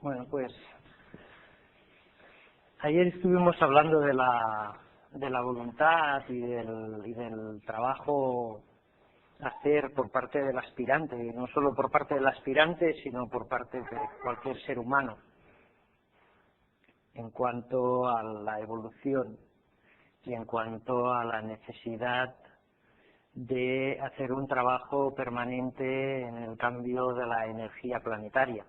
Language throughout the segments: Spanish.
Bueno, pues ayer estuvimos hablando de la voluntad y del trabajo a hacer por parte del aspirante, y no solo por parte del aspirante, sino por parte de cualquier ser humano, en cuanto a la evolución y en cuanto a la necesidad de hacer un trabajo permanente en el cambio de la energía planetaria,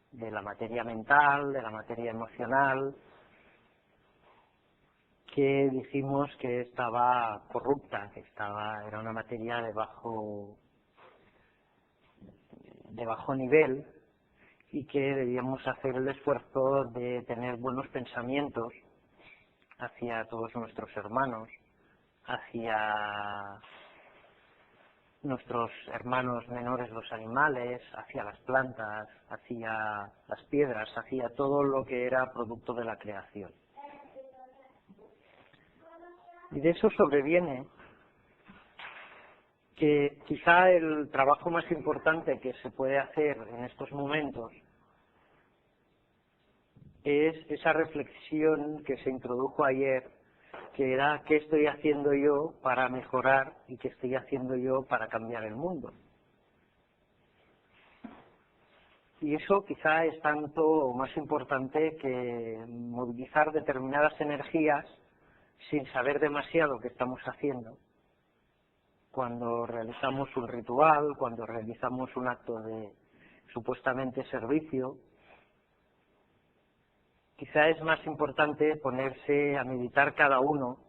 de la materia mental, de la materia emocional, que dijimos que estaba corrupta, que era una materia de bajo nivel, y que debíamos hacer el esfuerzo de tener buenos pensamientos hacia todos nuestros hermanos, hacia nuestros hermanos menores, los animales, hacia las plantas, hacia las piedras, hacia todo lo que era producto de la creación. Y de eso sobreviene que quizá el trabajo más importante que se puede hacer en estos momentos es esa reflexión que se introdujo ayer, que era qué estoy haciendo yo para mejorar y qué estoy haciendo yo para cambiar el mundo. Y eso quizá es tanto o más importante que movilizar determinadas energías sin saber demasiado qué estamos haciendo. Cuando realizamos un ritual, cuando realizamos un acto de supuestamente servicio, quizá es más importante ponerse a meditar cada uno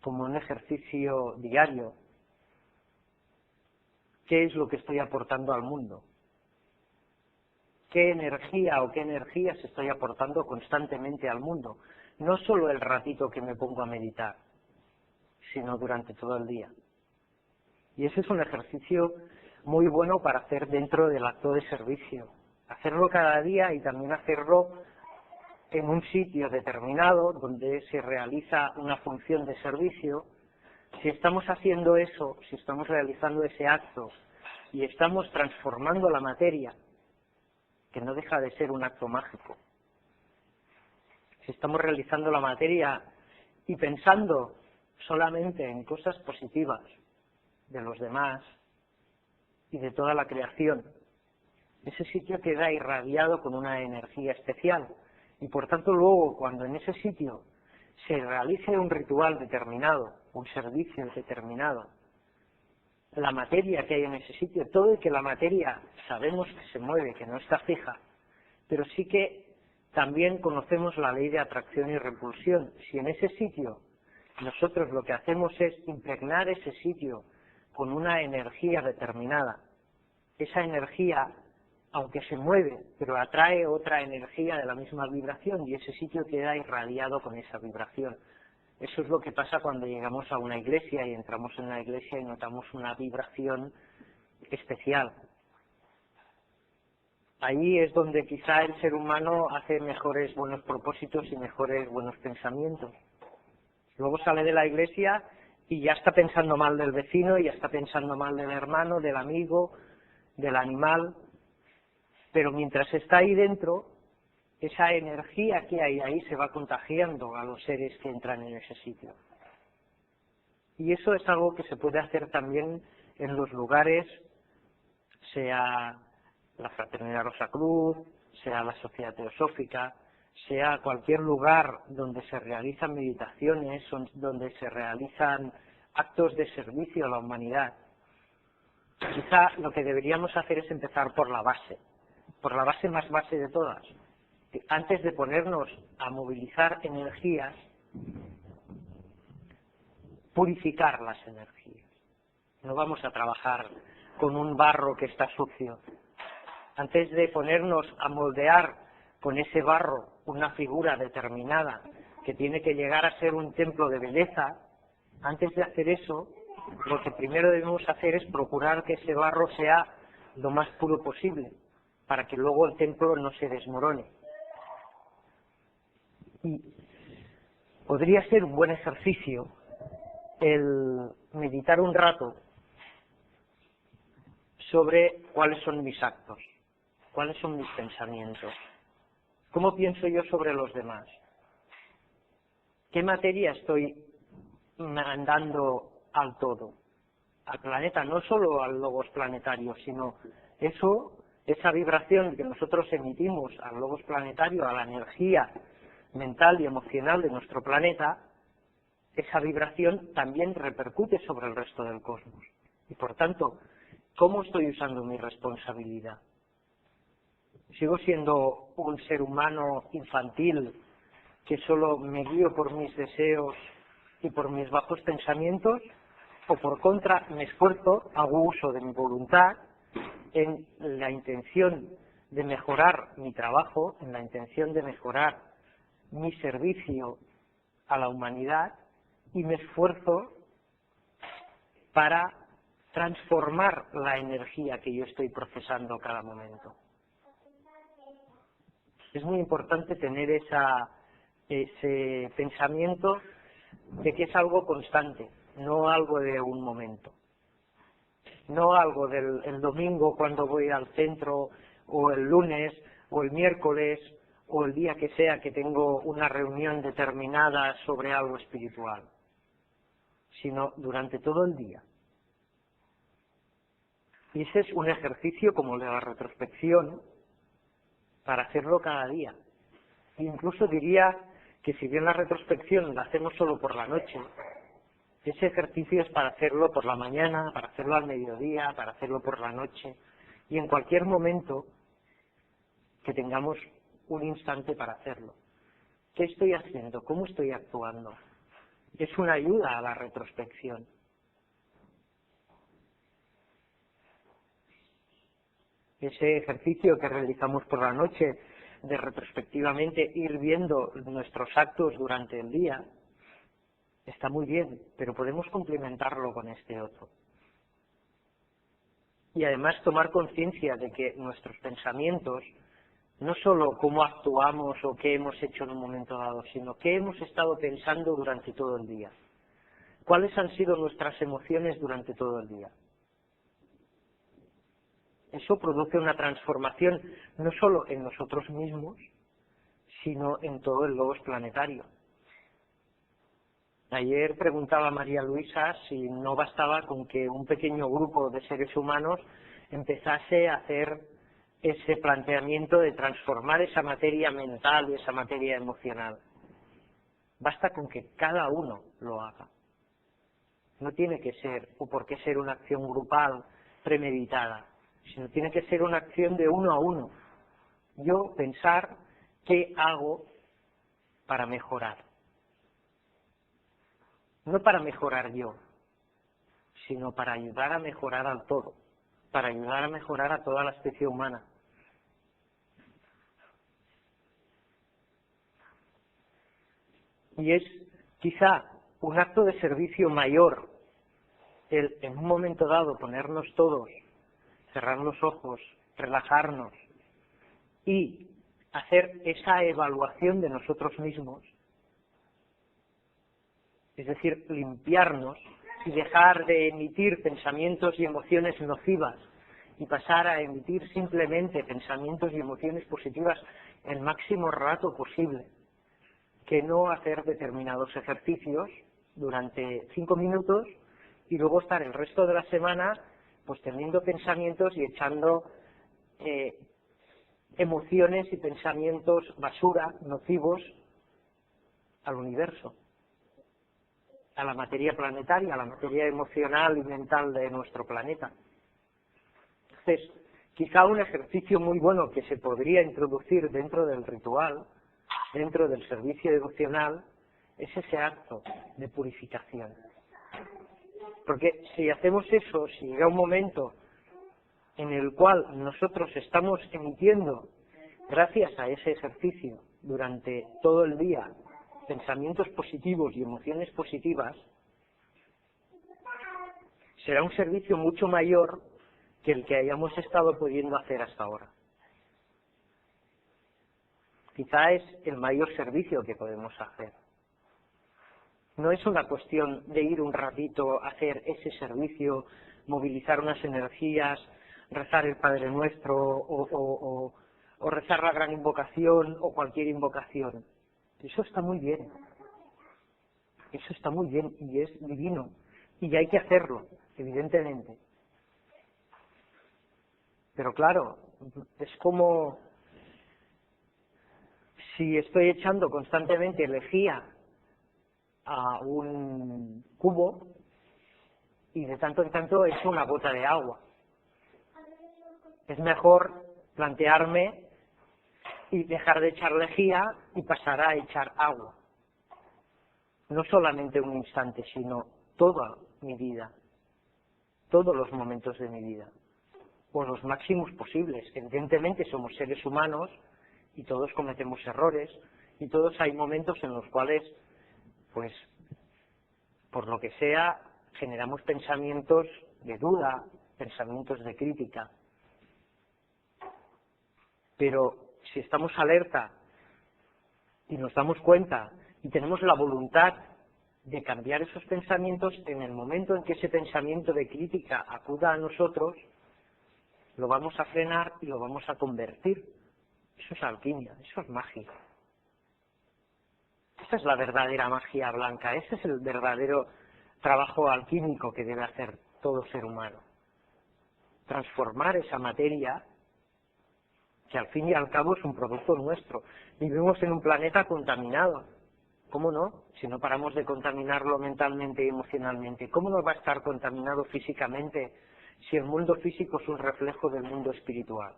como un ejercicio diario. ¿Qué es lo que estoy aportando al mundo? ¿Qué energía o qué energías estoy aportando constantemente al mundo? No solo el ratito que me pongo a meditar, sino durante todo el día. Y ese es un ejercicio muy bueno para hacer dentro del acto de servicio. Hacerlo cada día y también hacerlo en un sitio determinado donde se realiza una función de servicio. Si estamos haciendo eso, si estamos realizando ese acto y estamos transformando la materia, que no deja de ser un acto mágico, si estamos realizando la materia y pensando solamente en cosas positivas de los demás y de toda la creación, ese sitio queda irradiado con una energía especial. Y por tanto luego, cuando en ese sitio se realice un ritual determinado, un servicio determinado, la materia que hay en ese sitio, todo y que la materia sabemos que se mueve, que no está fija, pero sí que también conocemos la ley de atracción y repulsión. Si en ese sitio nosotros lo que hacemos es impregnar ese sitio con una energía determinada, esa energía, aunque se mueve, pero atrae otra energía de la misma vibración y ese sitio queda irradiado con esa vibración. Eso es lo que pasa cuando llegamos a una iglesia y entramos en una iglesia y notamos una vibración especial. Ahí es donde quizá el ser humano hace mejores buenos propósitos y mejores buenos pensamientos. Luego sale de la iglesia y ya está pensando mal del vecino, y ya está pensando mal del hermano, del amigo, del animal. Pero mientras está ahí dentro, esa energía que hay ahí se va contagiando a los seres que entran en ese sitio. Y eso es algo que se puede hacer también en los lugares, sea la Fraternidad Rosa Cruz, sea la Sociedad Teosófica, sea cualquier lugar donde se realizan meditaciones, donde se realizan actos de servicio a la humanidad. Quizá lo que deberíamos hacer es empezar por la base más base de todas. Antes de ponernos a movilizar energías, purificar las energías. No vamos a trabajar con un barro que está sucio. Antes de ponernos a moldear con ese barro una figura determinada que tiene que llegar a ser un templo de belleza, antes de hacer eso, lo que primero debemos hacer es procurar que ese barro sea lo más puro posible, para que luego el templo no se desmorone. Y podría ser un buen ejercicio el meditar un rato sobre cuáles son mis actos, cuáles son mis pensamientos, ¿Cómo pienso yo sobre los demás? ¿Qué materia estoy mandando al todo? Al planeta, no solo al logos planetario, sino esa vibración que nosotros emitimos al logos planetario, a la energía mental y emocional de nuestro planeta, esa vibración también repercute sobre el resto del cosmos. Y por tanto, ¿cómo estoy usando mi responsabilidad? ¿Sigo siendo un ser humano infantil que solo me guío por mis deseos y por mis bajos pensamientos? ¿O por contra me esfuerzo, hago uso de mi voluntad en la intención de mejorar mi trabajo, en la intención de mejorar mi servicio a la humanidad y me esfuerzo para transformar la energía que yo estoy procesando cada momento? Es muy importante tener ese pensamiento de que es algo constante, no algo de un momento. No algo del domingo cuando voy al centro, o el lunes, o el miércoles, o el día que sea que tengo una reunión determinada sobre algo espiritual, sino durante todo el día. Y ese es un ejercicio como el de la retrospección, para hacerlo cada día. Incluso diría que si bien la retrospección la hacemos solo por la noche, ese ejercicio es para hacerlo por la mañana, para hacerlo al mediodía, para hacerlo por la noche y en cualquier momento que tengamos un instante para hacerlo. ¿Qué estoy haciendo? ¿Cómo estoy actuando? Es una ayuda a la retrospección. Ese ejercicio que realizamos por la noche de retrospectivamente ir viendo nuestros actos durante el día está muy bien, pero podemos complementarlo con este otro. Y además tomar conciencia de que nuestros pensamientos, no solo cómo actuamos o qué hemos hecho en un momento dado, sino qué hemos estado pensando durante todo el día. ¿Cuáles han sido nuestras emociones durante todo el día? Eso produce una transformación no solo en nosotros mismos, sino en todo el logos planetario. Ayer preguntaba a María Luisa si no bastaba con que un pequeño grupo de seres humanos empezase a hacer ese planteamiento de transformar esa materia mental y esa materia emocional. Basta con que cada uno lo haga. No tiene que ser, o por qué ser una acción grupal premeditada, sino tiene que ser una acción de uno a uno. Yo pensar qué hago para mejorar. No para mejorar yo, sino para ayudar a mejorar al todo, para ayudar a mejorar a toda la especie humana. Y es quizá un acto de servicio mayor el en un momento dado ponernos todos, cerrar los ojos, relajarnos y hacer esa evaluación de nosotros mismos. Es decir, limpiarnos y dejar de emitir pensamientos y emociones nocivas y pasar a emitir simplemente pensamientos y emociones positivas el máximo rato posible, que no hacer determinados ejercicios durante 5 minutos y luego estar el resto de la semana pues teniendo pensamientos y echando emociones y pensamientos basura, nocivos al universo, a la materia planetaria, a la materia emocional y mental de nuestro planeta. Entonces, quizá un ejercicio muy bueno que se podría introducir dentro del ritual, dentro del servicio devocional, es ese acto de purificación. Porque si hacemos eso, si llega un momento en el cual nosotros estamos emitiendo, gracias a ese ejercicio, durante todo el día, pensamientos positivos y emociones positivas, será un servicio mucho mayor que el que hayamos estado pudiendo hacer hasta ahora. Quizá es el mayor servicio que podemos hacer. No es una cuestión de ir un ratito a hacer ese servicio, movilizar unas energías, rezar el Padre Nuestro o o rezar la gran invocación o cualquier invocación. Eso está muy bien. Eso está muy bien y es divino. Y hay que hacerlo, evidentemente. Pero claro, es como si estoy echando constantemente lejía a un cubo y de tanto en tanto echo una gota de agua. Es mejor plantearme y dejar de echar lejía y pasar a echar agua. No solamente un instante, sino toda mi vida, todos los momentos de mi vida, o los máximos posibles. Evidentemente somos seres humanos y todos cometemos errores y todos hay momentos en los cuales, pues, por lo que sea, generamos pensamientos de duda, pensamientos de crítica. Pero si estamos alerta y nos damos cuenta y tenemos la voluntad de cambiar esos pensamientos, en el momento en que ese pensamiento de crítica acuda a nosotros, lo vamos a frenar y lo vamos a convertir. Eso es alquimia, eso es magia. Esa es la verdadera magia blanca, ese es el verdadero trabajo alquímico que debe hacer todo ser humano. Transformar esa materia, que al fin y al cabo es un producto nuestro. Vivimos en un planeta contaminado. ¿Cómo no? Si no paramos de contaminarlo mentalmente y emocionalmente, ¿cómo no va a estar contaminado físicamente si el mundo físico es un reflejo del mundo espiritual?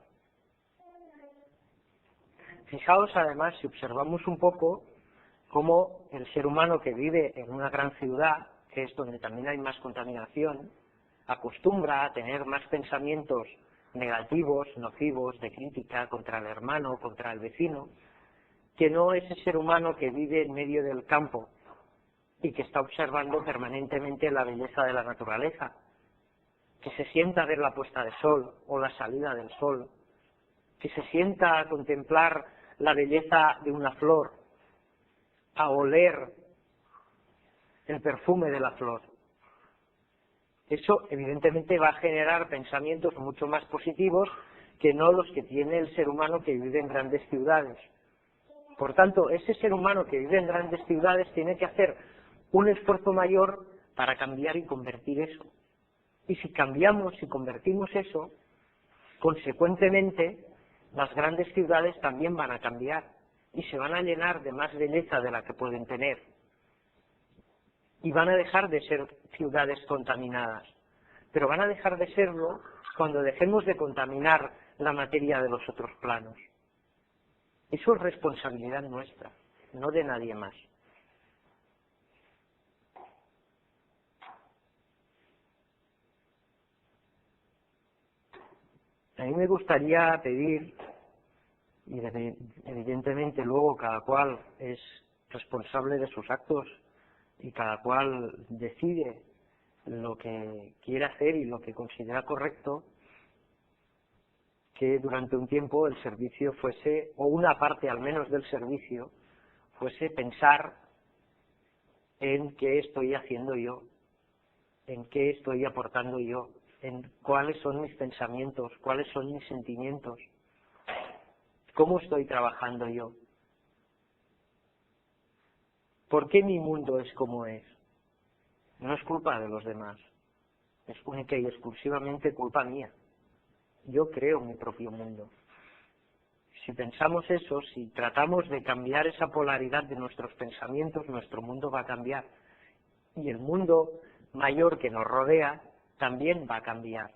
Fijaos además, si observamos un poco, cómo el ser humano que vive en una gran ciudad, que es donde también hay más contaminación, acostumbra a tener más pensamientos negativos, nocivos, de crítica contra el hermano, contra el vecino, que no ese ser humano que vive en medio del campo y que está observando permanentemente la belleza de la naturaleza, que se sienta a ver la puesta de sol o la salida del sol, que se sienta a contemplar la belleza de una flor, a oler el perfume de la flor. Eso evidentemente va a generar pensamientos mucho más positivos que no los que tiene el ser humano que vive en grandes ciudades. Por tanto, ese ser humano que vive en grandes ciudades tiene que hacer un esfuerzo mayor para cambiar y convertir eso. Y si cambiamos y convertimos eso, consecuentemente, las grandes ciudades también van a cambiar y se van a llenar de más belleza de la que pueden tener. Y van a dejar de ser ciudades contaminadas. Pero van a dejar de serlo cuando dejemos de contaminar la materia de los otros planos. Eso es responsabilidad nuestra, no de nadie más. A mí me gustaría pedir, y evidentemente luego cada cual es responsable de sus actos y cada cual decide lo que quiere hacer y lo que considera correcto, que durante un tiempo el servicio fuese, o una parte al menos del servicio, fuese pensar en qué estoy haciendo yo, en qué estoy aportando yo, en cuáles son mis pensamientos, cuáles son mis sentimientos, cómo estoy trabajando yo, por qué mi mundo es como es. No es culpa de los demás, es única y exclusivamente culpa mía. Yo creo mi propio mundo. Si pensamos eso, si tratamos de cambiar esa polaridad de nuestros pensamientos, nuestro mundo va a cambiar. Y el mundo mayor que nos rodea también va a cambiar.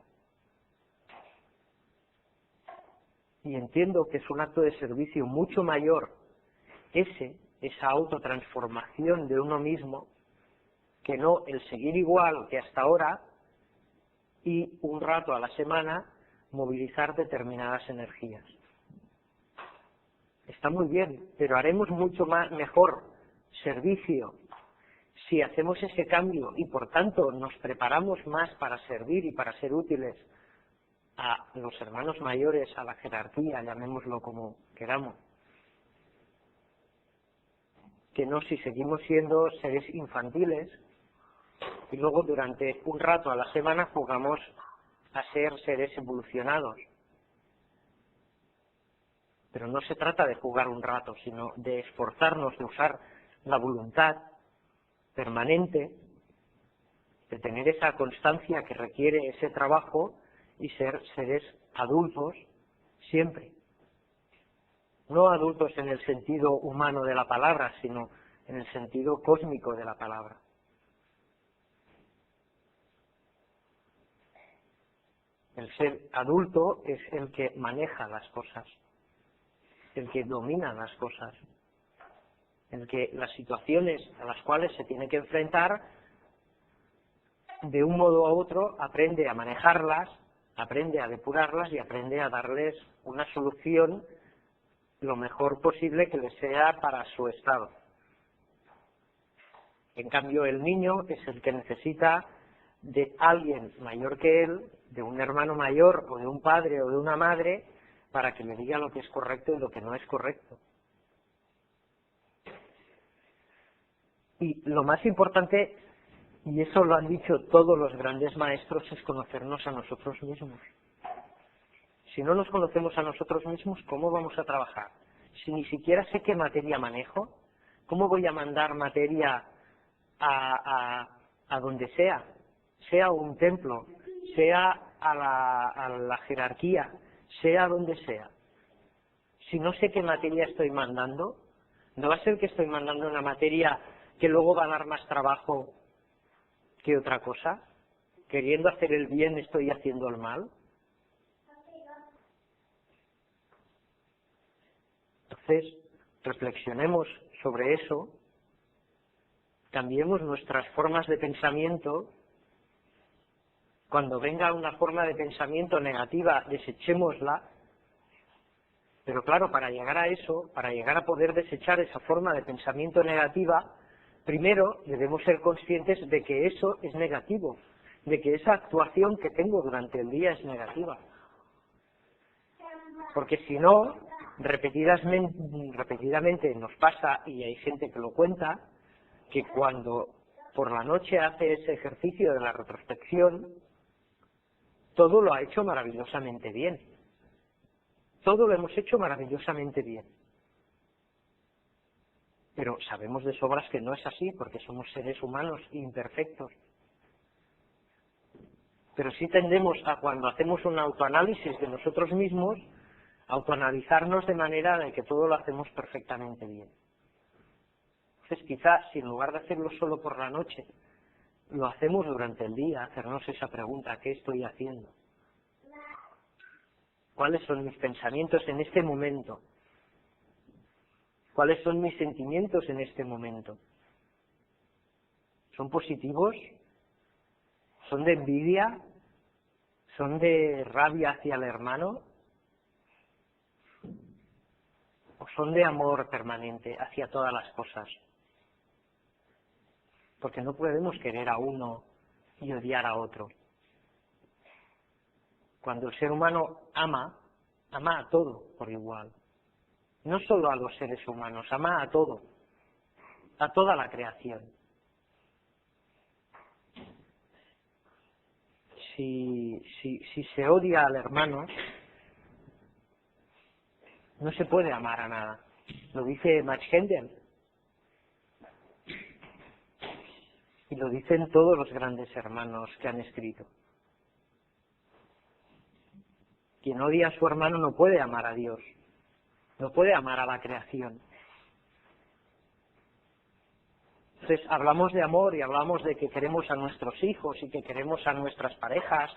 Y entiendo que es un acto de servicio mucho mayor esa autotransformación de uno mismo, que no el seguir igual que hasta ahora y un rato a la semana movilizar determinadas energías. Está muy bien, pero haremos mucho mejor servicio si hacemos ese cambio y por tanto nos preparamos más para servir y para ser útiles a los hermanos mayores, a la jerarquía, llamémoslo como queramos, que no si seguimos siendo seres infantiles y luego durante un rato a la semana jugamos a ser seres evolucionados. Pero no se trata de jugar un rato, sino de esforzarnos, de usar la voluntad permanente, de tener esa constancia que requiere ese trabajo y ser seres adultos siempre. No adultos en el sentido humano de la palabra, sino en el sentido cósmico de la palabra. El ser adulto es el que maneja las cosas, el que domina las cosas, el que las situaciones a las cuales se tiene que enfrentar, de un modo u otro, aprende a manejarlas, aprende a depurarlas y aprende a darles una solución lo mejor posible que les sea para su estado. En cambio, el niño es el que necesita de alguien mayor que él, de un hermano mayor o de un padre o de una madre, para que le diga lo que es correcto y lo que no es correcto. Y lo más importante, y eso lo han dicho todos los grandes maestros, es conocernos a nosotros mismos. Si no nos conocemos a nosotros mismos, ¿cómo vamos a trabajar? Si ni siquiera sé qué materia manejo, ¿cómo voy a mandar materia a donde sea un templo, sea a la jerarquía, sea donde sea? Si no sé qué materia estoy mandando, ¿no va a ser que estoy mandando una materia que luego va a dar más trabajo que otra cosa? Queriendo hacer el bien estoy haciendo el mal. Entonces, reflexionemos sobre eso, cambiemos nuestras formas de pensamiento. Cuando venga una forma de pensamiento negativa, desechémosla. Pero claro, para llegar a eso, para llegar a poder desechar esa forma de pensamiento negativa, primero debemos ser conscientes de que eso es negativo, de que esa actuación que tengo durante el día es negativa. Porque si no, repetidamente nos pasa, y hay gente que lo cuenta, que cuando por la noche hace ese ejercicio de la retrospección, todo lo ha hecho maravillosamente bien. Todo lo hemos hecho maravillosamente bien. Pero sabemos de sobras que no es así, porque somos seres humanos imperfectos. Pero sí tendemos a, cuando hacemos un autoanálisis de nosotros mismos, autoanalizarnos de manera de que todo lo hacemos perfectamente bien. Entonces, quizás, si en lugar de hacerlo solo por la noche, lo hacemos durante el día, hacernos esa pregunta: ¿qué estoy haciendo? ¿Cuáles son mis pensamientos en este momento? ¿Cuáles son mis sentimientos en este momento? ¿Son positivos? ¿Son de envidia? ¿Son de rabia hacia el hermano? ¿O son de amor permanente hacia todas las cosas? Porque no podemos querer a uno y odiar a otro. Cuando el ser humano ama a todo por igual. No solo a los seres humanos, ama a todo, a toda la creación. Si se odia al hermano, no se puede amar a nada. Lo dice Max Hendel. Y lo dicen todos los grandes hermanos que han escrito. Quien odia a su hermano no puede amar a Dios, no puede amar a la creación. Entonces hablamos de amor y hablamos de que queremos a nuestros hijos y que queremos a nuestras parejas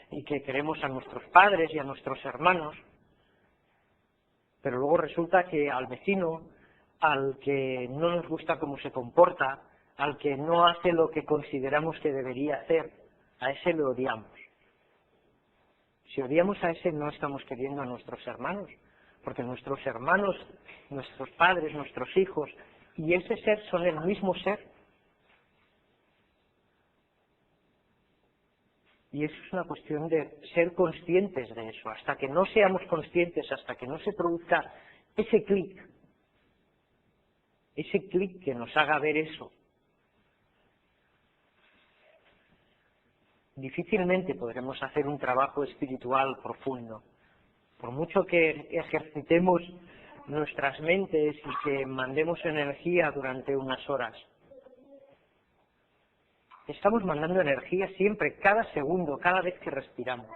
y que queremos a nuestros padres y a nuestros hermanos, pero luego resulta que al vecino, al que no nos gusta cómo se comporta, al que no hace lo que consideramos que debería hacer, a ese lo odiamos. Si odiamos a ese, no estamos queriendo a nuestros hermanos, porque nuestros hermanos, nuestros padres, nuestros hijos y ese ser son el mismo ser. Y eso es una cuestión de ser conscientes de eso. Hasta que no seamos conscientes, hasta que no se produzca ese clic que nos haga ver eso, difícilmente podremos hacer un trabajo espiritual profundo. Por mucho que ejercitemos nuestras mentes y que mandemos energía durante unas horas, estamos mandando energía siempre, cada segundo, cada vez que respiramos.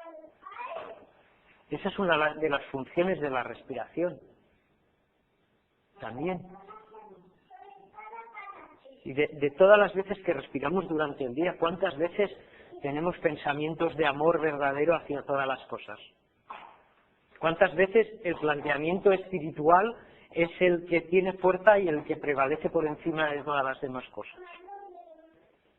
Esa es una de las funciones de la respiración. También. Y de todas las veces que respiramos durante el día, ¿cuántas veces tenemos pensamientos de amor verdadero hacia todas las cosas? ¿Cuántas veces el planteamiento espiritual es el que tiene fuerza y el que prevalece por encima de todas las demás cosas?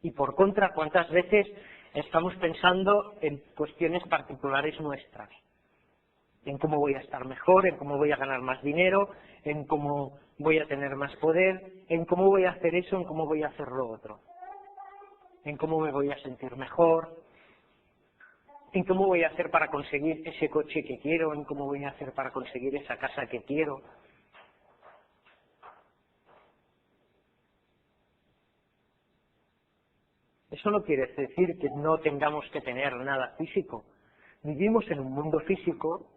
Y por contra, ¿cuántas veces estamos pensando en cuestiones particulares nuestras? En cómo voy a estar mejor, en cómo voy a ganar más dinero, en cómo voy a tener más poder, en cómo voy a hacer eso, en cómo voy a hacer lo otro, en cómo me voy a sentir mejor, en cómo voy a hacer para conseguir ese coche que quiero, en cómo voy a hacer para conseguir esa casa que quiero. Eso no quiere decir que no tengamos que tener nada físico. Vivimos en un mundo físico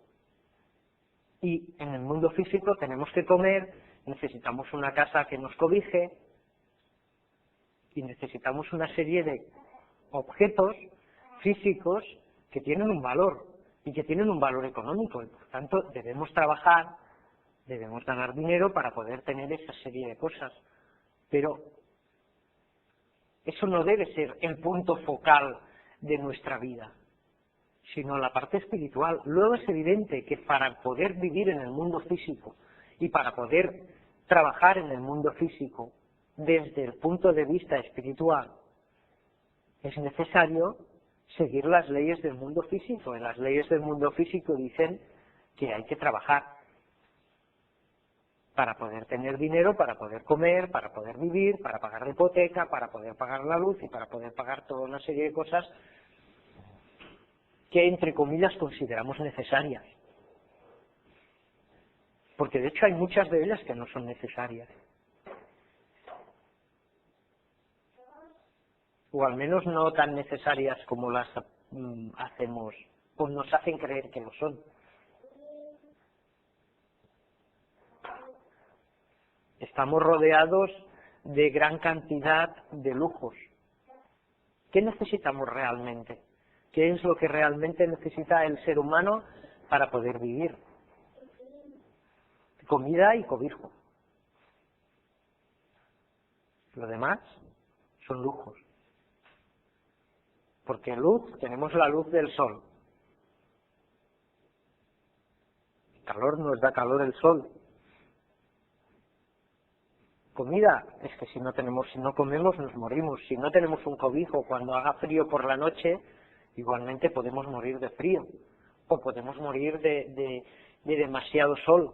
y en el mundo físico tenemos que comer, necesitamos una casa que nos cobije y necesitamos una serie de objetos físicos que tienen un valor y que tienen un valor económico y por tanto debemos trabajar, debemos ganar dinero para poder tener esa serie de cosas. Pero eso no debe ser el punto focal de nuestra vida, sino la parte espiritual. Luego es evidente que para poder vivir en el mundo físico y para poder trabajar en el mundo físico desde el punto de vista espiritual, es necesario seguir las leyes del mundo físico. Y las leyes del mundo físico dicen que hay que trabajar para poder tener dinero, para poder comer, para poder vivir, para pagar la hipoteca, para poder pagar la luz y para poder pagar toda una serie de cosas que, entre comillas, consideramos necesarias. Porque de hecho hay muchas de ellas que no son necesarias. O al menos no tan necesarias como las hacemos, o nos hacen creer que lo son. Estamos rodeados de gran cantidad de lujos. ¿Qué necesitamos realmente? ¿Qué es lo que realmente necesita el ser humano para poder vivir? Comida y cobijo. Lo demás son lujos. Porque luz, tenemos la luz del sol. Calor nos da calor el sol. Comida, es que si no comemos nos morimos. Si no tenemos un cobijo cuando haga frío por la noche, igualmente podemos morir de frío. O podemos morir de demasiado sol.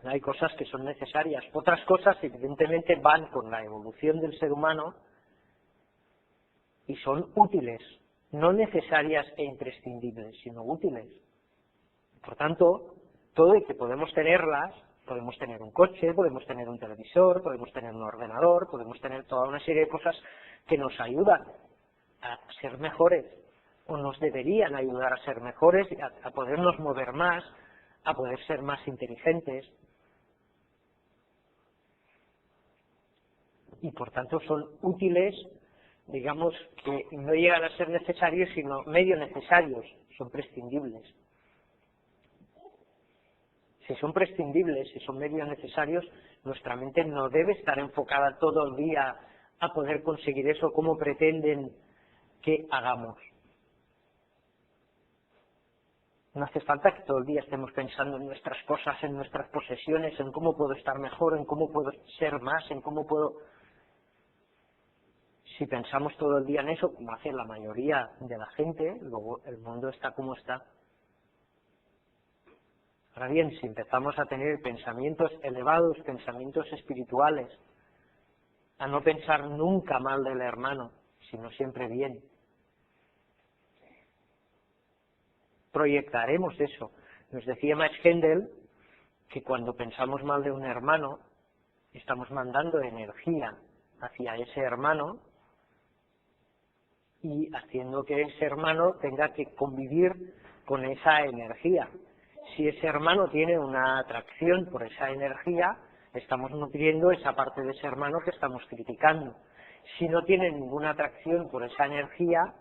Hay cosas que son necesarias. Otras cosas, evidentemente, van con la evolución del ser humano y son útiles. No necesarias e imprescindibles, sino útiles. Por tanto, todo y que podemos tenerlas, podemos tener un coche, podemos tener un televisor, podemos tener un ordenador, podemos tener toda una serie de cosas que nos ayudan a ser mejores, o nos deberían ayudar a ser mejores, a podernos mover más, a poder ser más inteligentes. Y por tanto son útiles, digamos, que no llegan a ser necesarios, sino medio necesarios, son prescindibles. Si son prescindibles, si son medio necesarios, nuestra mente no debe estar enfocada todo el día a poder conseguir eso como pretenden que hagamos. No hace falta que todo el día estemos pensando en nuestras cosas, en nuestras posesiones, en cómo puedo estar mejor, en cómo puedo ser más, en cómo puedo... Si pensamos todo el día en eso, como hace la mayoría de la gente, luego el mundo está como está. Ahora bien, si empezamos a tener pensamientos elevados, pensamientos espirituales, a no pensar nunca mal del hermano, sino siempre bien, proyectaremos eso. Nos decía Max Hendel que cuando pensamos mal de un hermano, estamos mandando energía hacia ese hermano y haciendo que ese hermano tenga que convivir con esa energía. Si ese hermano tiene una atracción por esa energía, estamos nutriendo esa parte de ese hermano que estamos criticando. Si no tiene ninguna atracción por esa energía,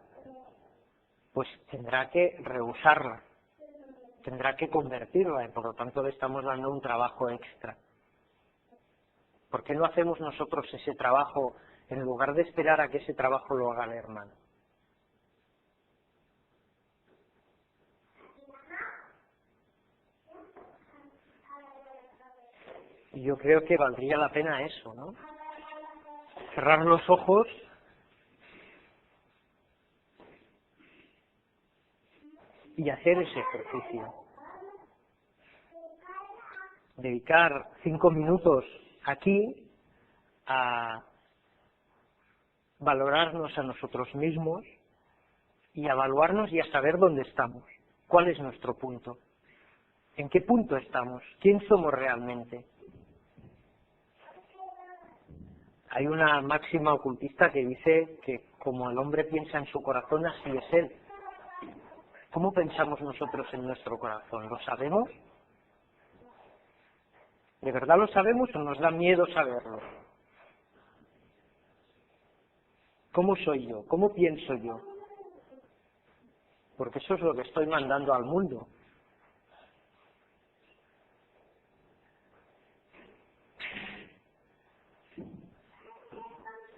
pues tendrá que rehusarla, tendrá que convertirla y por lo tanto le estamos dando un trabajo extra. ¿Por qué no hacemos nosotros ese trabajo en lugar de esperar a que ese trabajo lo haga el hermano? Y yo creo que valdría la pena eso, ¿no? Cerrar los ojos y hacer ese ejercicio. Dedicar 5 minutos aquí a valorarnos a nosotros mismos y a evaluarnos y a saber dónde estamos. ¿Cuál es nuestro punto? ¿En qué punto estamos? ¿Quién somos realmente? Hay una máxima ocultista que dice que como el hombre piensa en su corazón, así es él. ¿Cómo pensamos nosotros en nuestro corazón? ¿Lo sabemos? ¿De verdad lo sabemos o nos da miedo saberlo? ¿Cómo soy yo? ¿Cómo pienso yo? Porque eso es lo que estoy mandando al mundo.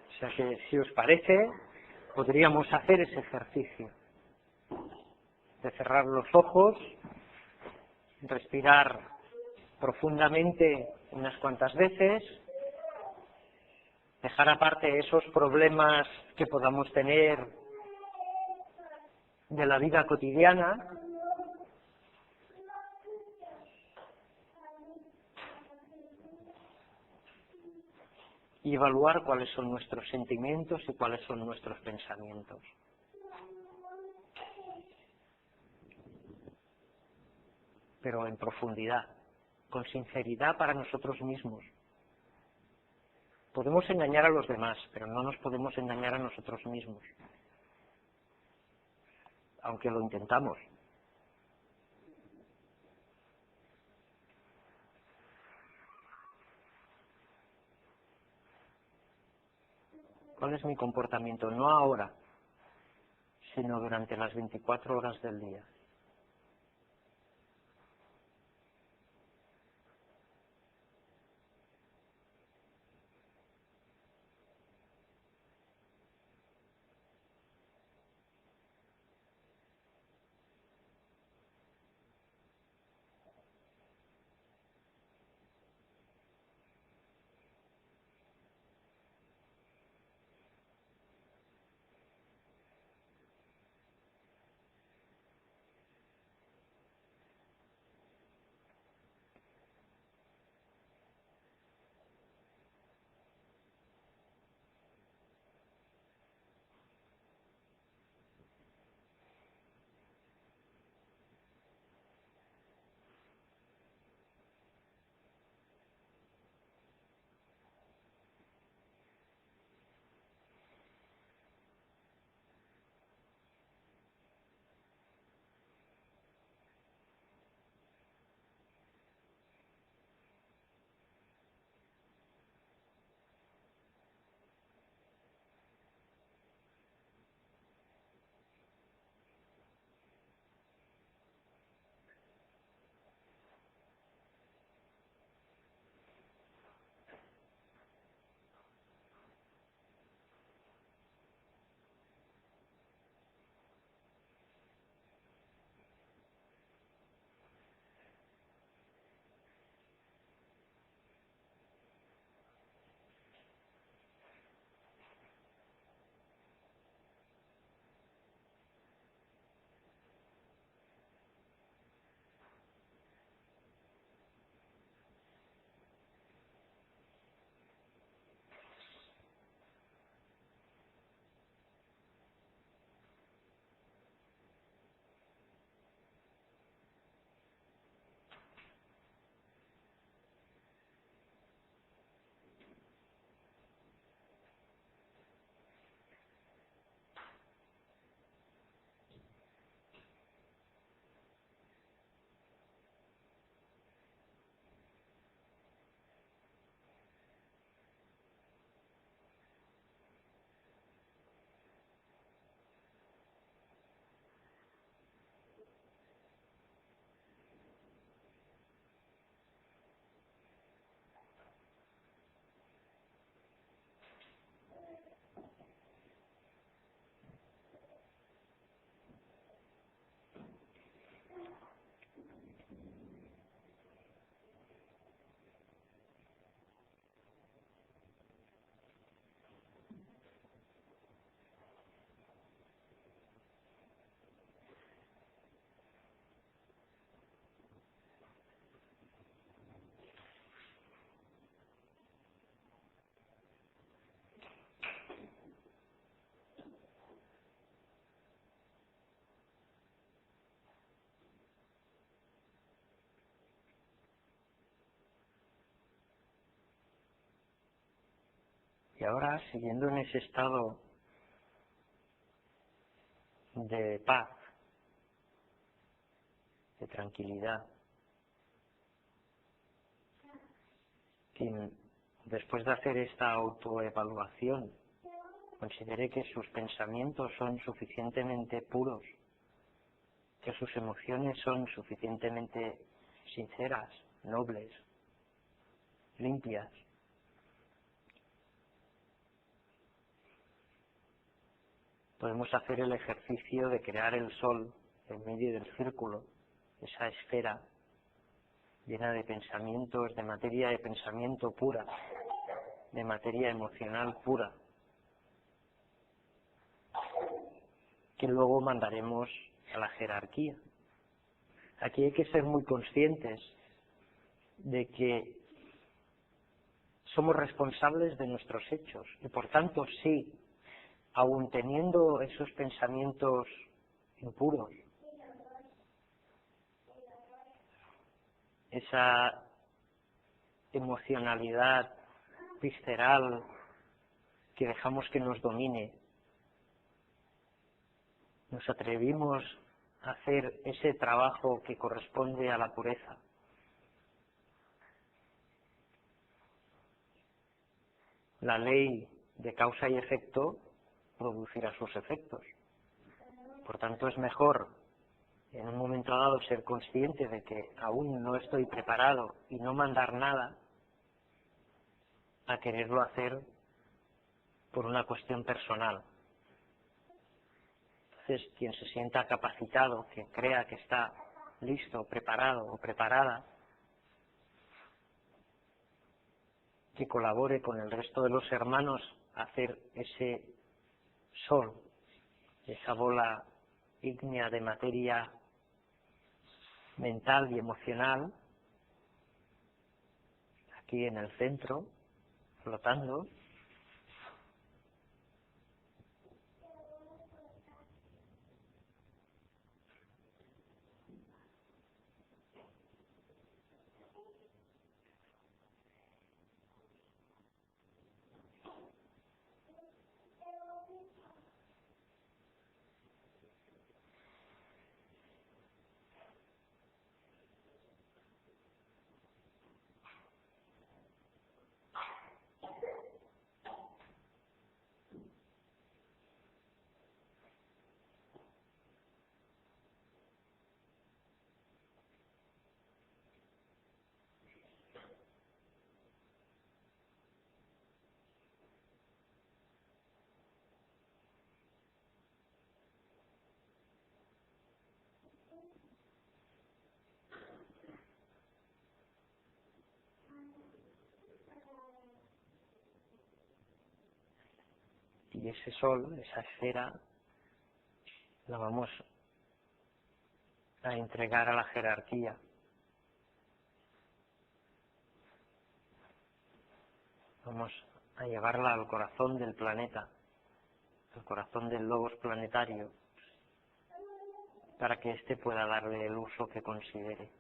O sea que, si os parece, podríamos hacer ese ejercicio de cerrar los ojos, respirar profundamente unas cuantas veces, dejar aparte esos problemas que podamos tener de la vida cotidiana y evaluar cuáles son nuestros sentimientos y cuáles son nuestros pensamientos. Pero en profundidad, con sinceridad para nosotros mismos. Podemos engañar a los demás, pero no nos podemos engañar a nosotros mismos, aunque lo intentamos. ¿Cuál es mi comportamiento? No ahora, sino durante las 24 horas del día. Y ahora, siguiendo en ese estado de paz, de tranquilidad, quien después de hacer esta autoevaluación considere que sus pensamientos son suficientemente puros, que sus emociones son suficientemente sinceras, nobles, limpias, podemos hacer el ejercicio de crear el sol en medio del círculo, esa esfera llena de pensamientos, de materia de pensamiento pura, de materia emocional pura, que luego mandaremos a la jerarquía. Aquí hay que ser muy conscientes de que somos responsables de nuestros hechos y por tanto sí, aun teniendo esos pensamientos impuros, esa emocionalidad visceral que dejamos que nos domine, nos atrevimos a hacer ese trabajo que corresponde a la pureza. La ley de causa y efecto producirá sus efectos. Por tanto, es mejor en un momento dado ser consciente de que aún no estoy preparado y no mandar nada a quererlo hacer por una cuestión personal. Entonces, quien se sienta capacitado, quien crea que está listo, preparado o preparada, que colabore con el resto de los hermanos a hacer ese sol, esa bola ígnea de materia mental y emocional, aquí en el centro, flotando. Y ese sol, esa esfera, la vamos a entregar a la jerarquía. Vamos a llevarla al corazón del planeta, al corazón del logos planetario, para que éste pueda darle el uso que considere.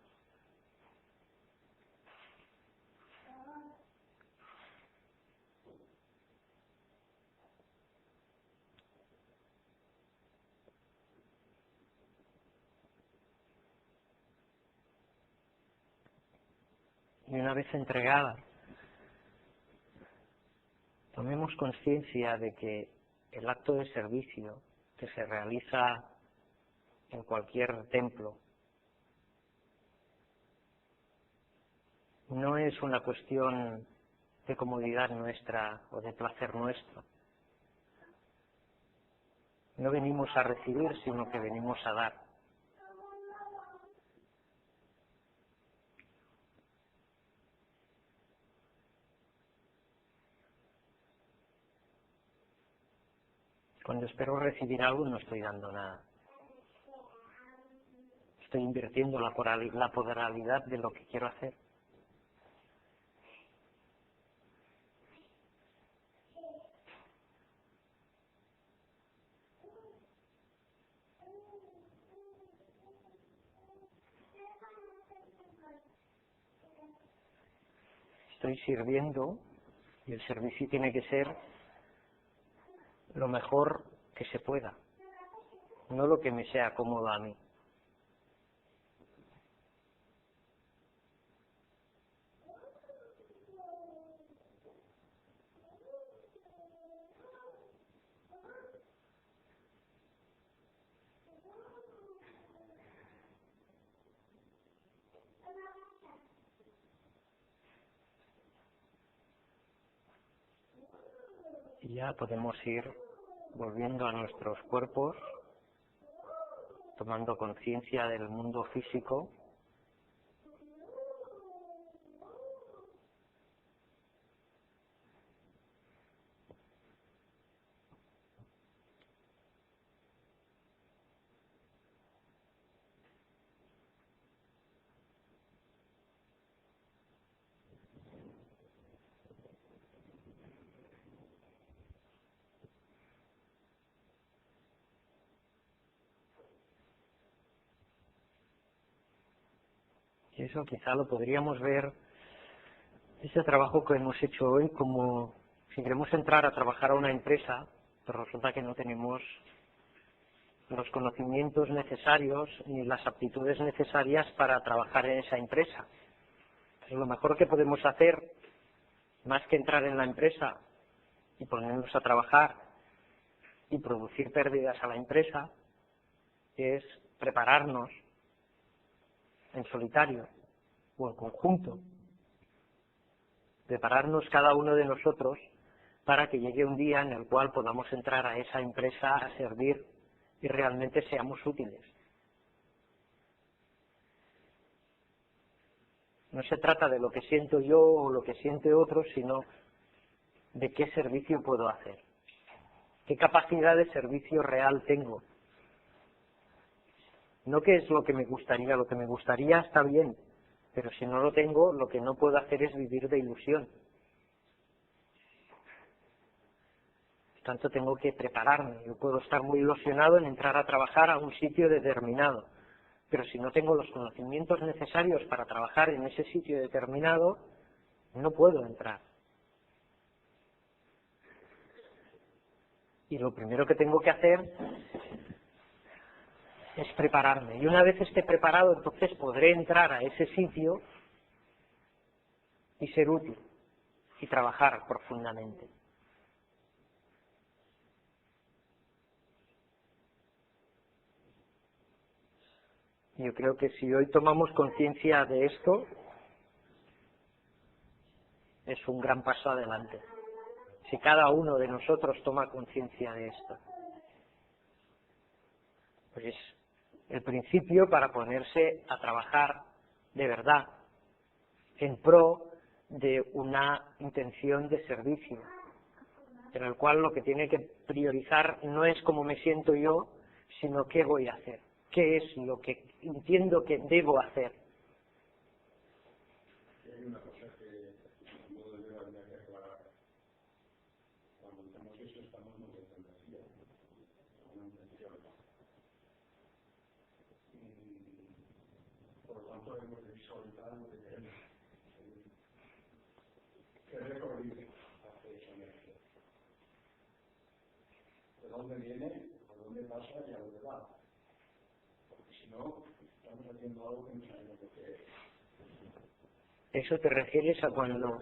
Y una vez entregada, tomemos conciencia de que el acto de servicio que se realiza en cualquier templo no es una cuestión de comodidad nuestra o de placer nuestro. No venimos a recibir, sino que venimos a dar. Cuando espero recibir algo no estoy dando nada. Estoy invirtiendo la pluralidad de lo que quiero hacer. Estoy sirviendo Y el servicio tiene que ser lo mejor que se pueda, no lo que me sea cómodo a mí. Y ya podemos ir volviendo a nuestros cuerpos, tomando conciencia del mundo físico. Y eso quizá lo podríamos ver, ese trabajo que hemos hecho hoy, como si queremos entrar a trabajar a una empresa, pero resulta que no tenemos los conocimientos necesarios ni las aptitudes necesarias para trabajar en esa empresa. Entonces, lo mejor que podemos hacer, más que entrar en la empresa y ponernos a trabajar y producir pérdidas a la empresa, es prepararnos en solitario o en conjunto, prepararnos cada uno de nosotros para que llegue un día en el cual podamos entrar a esa empresa a servir y realmente seamos útiles. No se trata de lo que siento yo o lo que siente otro, sino de qué servicio puedo hacer, qué capacidad de servicio real tengo. No qué es lo que me gustaría está bien, pero si no lo tengo, lo que no puedo hacer es vivir de ilusión. Por tanto, tengo que prepararme. Yo puedo estar muy ilusionado en entrar a trabajar a un sitio determinado, pero si no tengo los conocimientos necesarios para trabajar en ese sitio determinado, no puedo entrar. Y lo primero que tengo que hacer es prepararme. Y una vez esté preparado, entonces podré entrar a ese sitio y ser útil y trabajar profundamente. Yo creo que si hoy tomamos conciencia de esto, es un gran paso adelante. Si cada uno de nosotros toma conciencia de esto, pues el principio para ponerse a trabajar de verdad en pro de una intención de servicio, en el cual lo que tiene que priorizar no es cómo me siento yo, sino qué voy a hacer, qué es lo que entiendo que debo hacer. Hay una cosa que no debemos de aclarar. Cuando hacemos eso estamos en una fantasía, una intención. Por lo tanto, hemos de visualizar lo que queremos. ¿Qué recorrido hace esa energía? ¿De dónde viene? ¿Por dónde pasa y a dónde va? Porque si no, estamos haciendo algo que no sabemos lo que es. ¿Eso te refieres a cuando?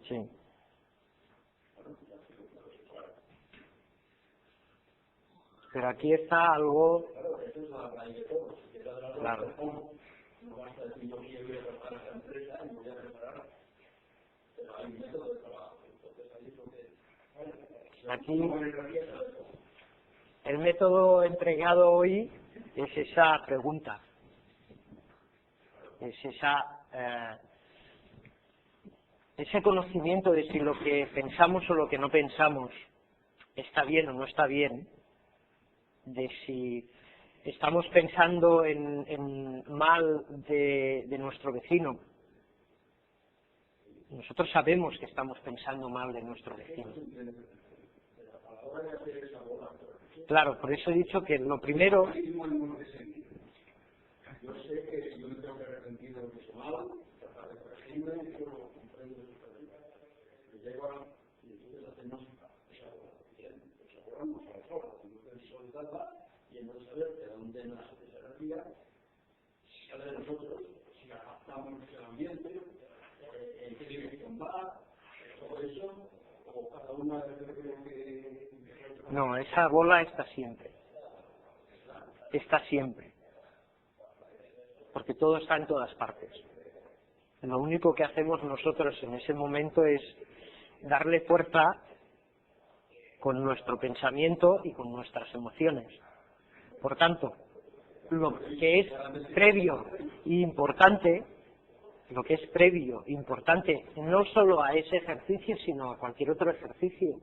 Sí. Pero aquí está algo. Claro. Aquí el método entregado hoy es esa pregunta. es ese conocimiento de si lo que pensamos o lo que no pensamos está bien o no está bien, de si estamos pensando en mal de nuestro vecino. Nosotros sabemos que estamos pensando mal de nuestro vecino. Claro, por eso he dicho que lo primero... Yo sé que yo me tengo que arrepentir de lo que he hecho mal, tratar de corregirme, yo comprendo sus problemas. Pero llego y entonces hacemos esa bola nos retorna, entonces soltarla y entonces saber de dónde nace esa energía, si sale de nosotros, si la captamos en el ambiente, en qué dirección va, todo eso, o cada una de las que... No, esa bola está siempre. Está siempre. Porque todo está en todas partes. Lo único que hacemos nosotros en ese momento es darle fuerza con nuestro pensamiento y con nuestras emociones. Por tanto, lo que es previo e importante, no solo a ese ejercicio, sino a cualquier otro ejercicio.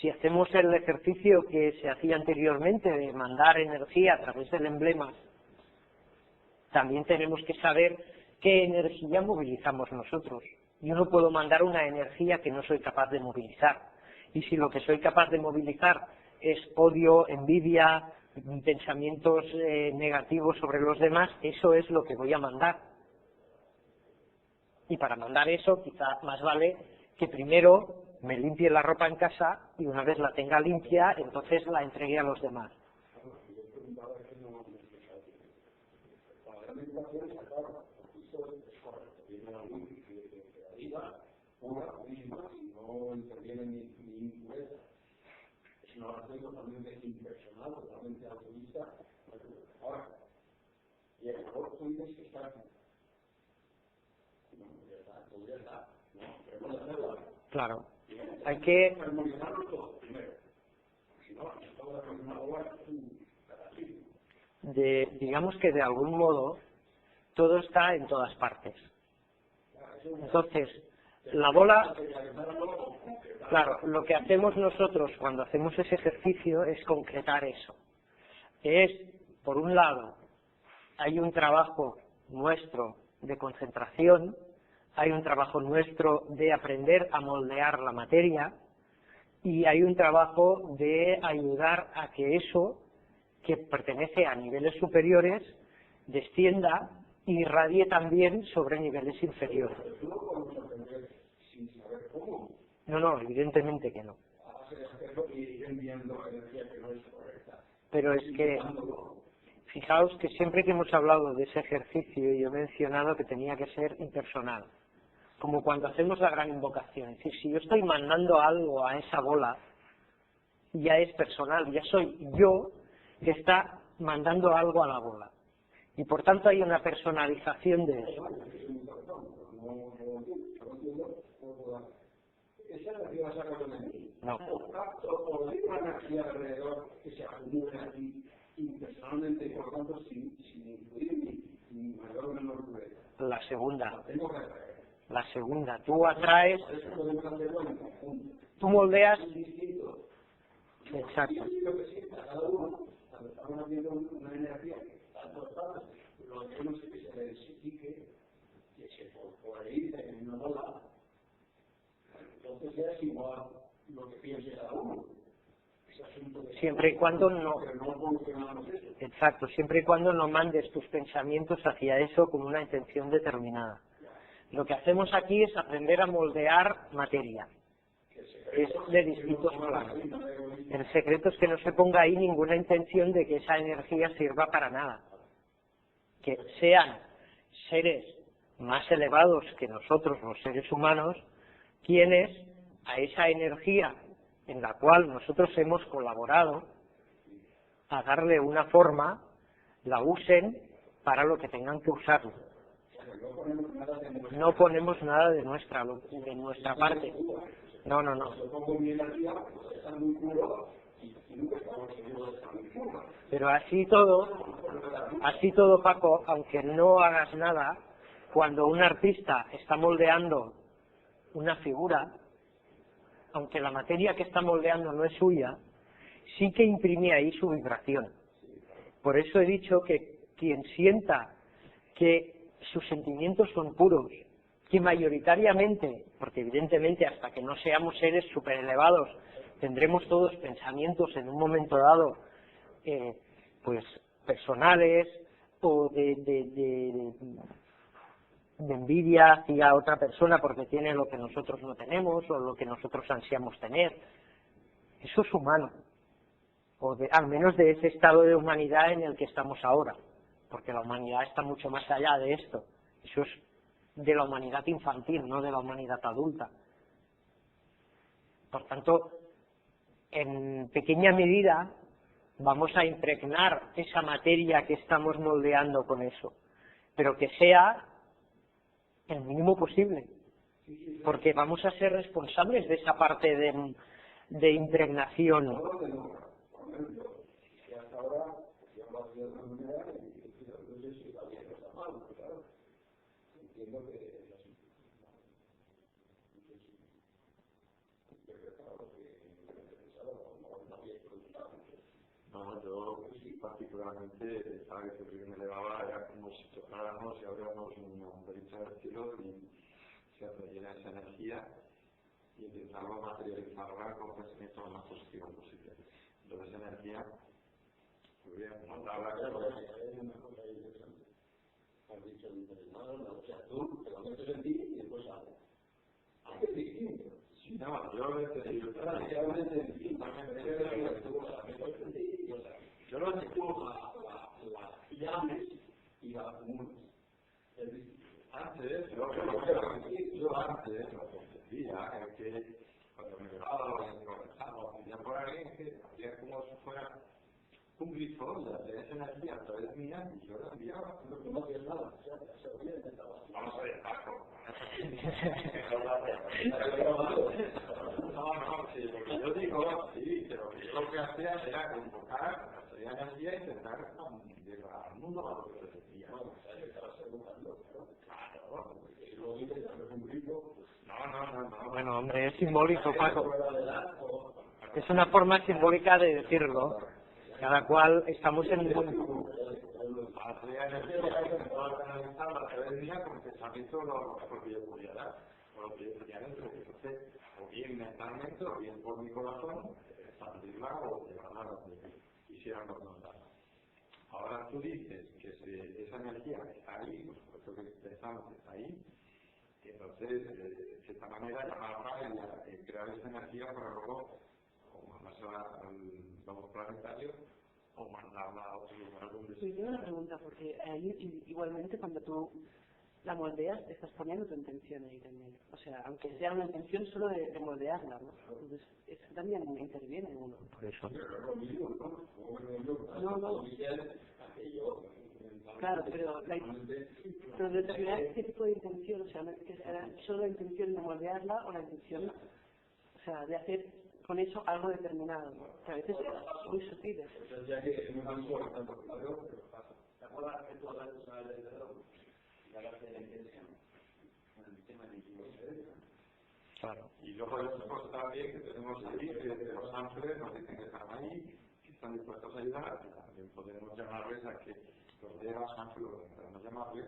Si hacemos el ejercicio que se hacía anteriormente de mandar energía a través del emblema, también tenemos que saber qué energía movilizamos nosotros. Yo no puedo mandar una energía que no soy capaz de movilizar. Y si lo que soy capaz de movilizar es odio, envidia, pensamientos negativos sobre los demás, eso es lo que voy a mandar. Y para mandar eso, quizá más vale que primero me limpie la ropa en casa y una vez la tenga limpia, entonces la entregue a los demás. No interviene ni impureza. Es una oración totalmente impersonal, totalmente altruista. Ahora, y el favor tú dices que está aquí. No, ya está. No, pero no hacerlo. Claro. Hay que armonizarlo todo primero. Si no, toda la bola digamos que de algún modo todo está en todas partes. Entonces, la bola, claro, lo que hacemos nosotros cuando hacemos ese ejercicio es concretar eso. Es, por un lado, hay un trabajo nuestro de concentración, hay un trabajo nuestro de aprender a moldear la materia y hay un trabajo de ayudar a que eso, que pertenece a niveles superiores, descienda y irradie también sobre niveles inferiores. No, evidentemente que no. Pero es que, fijaos que siempre que hemos hablado de ese ejercicio, yo he mencionado que tenía que ser impersonal. Como cuando hacemos la gran invocación. Es decir, si yo estoy mandando algo a esa bola, ya es personal, ya soy yo que está mandando algo a la bola. Y por tanto hay una personalización de eso. ¿Esa energía va a sacar de mí? No. ¿O hay una energía alrededor que se acumula aquí impersonalmente y por lo tanto sin influir ni mayor o menor dureza? La segunda. Tengo que atraer. La segunda. Tú atraes, Eso podemos hacerlo en conjunto. tú moldeas. Distinto. Exacto. Y lo que sienta cada uno, cuando estamos haciendo una energía que está en todas partes, lo que no sé que se densifique, que se polarice en una bola, entonces es igual lo que piense cada uno. Siempre y cuando no. Exacto, siempre y cuando no mandes tus pensamientos hacia eso con una intención determinada. Lo que hacemos aquí es aprender a moldear materia. Es de distintos planos. El secreto es que no se ponga ahí ninguna intención de que esa energía sirva para nada. Que sean seres más elevados que nosotros, los seres humanos, quienes a esa energía en la cual nosotros hemos colaborado a darle una forma, la usen para lo que tengan que usarlo. No ponemos nada de nuestra parte. No. Pero así todo, Paco, aunque no hagas nada, cuando un artista está moldeando una figura, aunque la materia que está moldeando no es suya, sí que imprime ahí su vibración. Por eso he dicho que quien sienta que sus sentimientos son puros, que mayoritariamente, porque evidentemente hasta que no seamos seres súper elevados, tendremos todos pensamientos en un momento dado, pues personales o de envidia hacia otra persona porque tiene lo que nosotros no tenemos o lo que nosotros ansiamos tener. Eso es humano, o al menos de ese estado de humanidad en el que estamos ahora, porque la humanidad está mucho más allá de esto. Eso es de la humanidad infantil, no de la humanidad adulta. Por tanto, en pequeña medida vamos a impregnar esa materia que estamos moldeando con eso, pero que sea el mínimo posible, porque vamos a ser responsables de esa parte de impregnación. No, yo particularmente, sabes, que me elevaba, era como si tocáramos y abriéramos una brecha del cielo y se rellena esa energía y intentarlo materializarla con pensamientos más positivos posibles. Entonces esa energía, muy bien, mandarla que has dicho, o sea, tú te lo metes en ti y después sale. Aunque es distinto. Sí, no, yo lo he entendido. Yo lo entiendo las llames y las acumulas. Antes, yo antes lo que entendía es que cuando me grababa o conversaba, tenía por alguien que hacía como si fuera un grifo de esa energía a través mía y yo la enviaba. No hacía nada, se lo había intentado. Vamos a ver, Paco. No, sí, lo que yo digo, sí, pero yo lo que hacía era convocar la energía e intentar llevar al mundo a lo que se decía. Bueno, estaba segurando, claro, si lo dices, es un grifo. No. Bueno, hombre, es simbólico, Paco. Es una forma simbólica de decirlo. Cada cual estamos en un... La energía que se va a canalizar la teoría con pensamiento lo que yo podía dar, o lo que yo podía dar, entonces, o bien mentalmente, o bien por mi corazón, expandirla o llevarla a donde quisiera notar. Ahora tú dices que esa energía está ahí, por supuesto que pensamos que está ahí, y entonces, de cierta manera, llamarla y crear esa energía para luego, como mandarla al globo planetario, o mandarla a otro lugar donde sí, yo tengo una pregunta, porque ahí igualmente cuando tú la moldeas, estás poniendo tu intención ahí también. O sea, aunque sea una intención solo de moldearla, ¿no? Entonces, eso también interviene uno. Por eso. No. Claro, pero determinar qué tipo de intención, o sea, que será solo la intención de moldearla o la intención, o sea, de hacer con eso algo determinado, ¿no? Que a veces es muy sutil. Ya que no tan solo tanto pero ¿te acuerdas que tú hablas de la intención? Con el tema de intención. Claro. Y luego hay otras cosas también que tenemos ahí, que los ángeles nos dicen que están ahí, que están dispuestos a ayudar, también podemos llamarles a que los de los ángeles, podemos llamarles,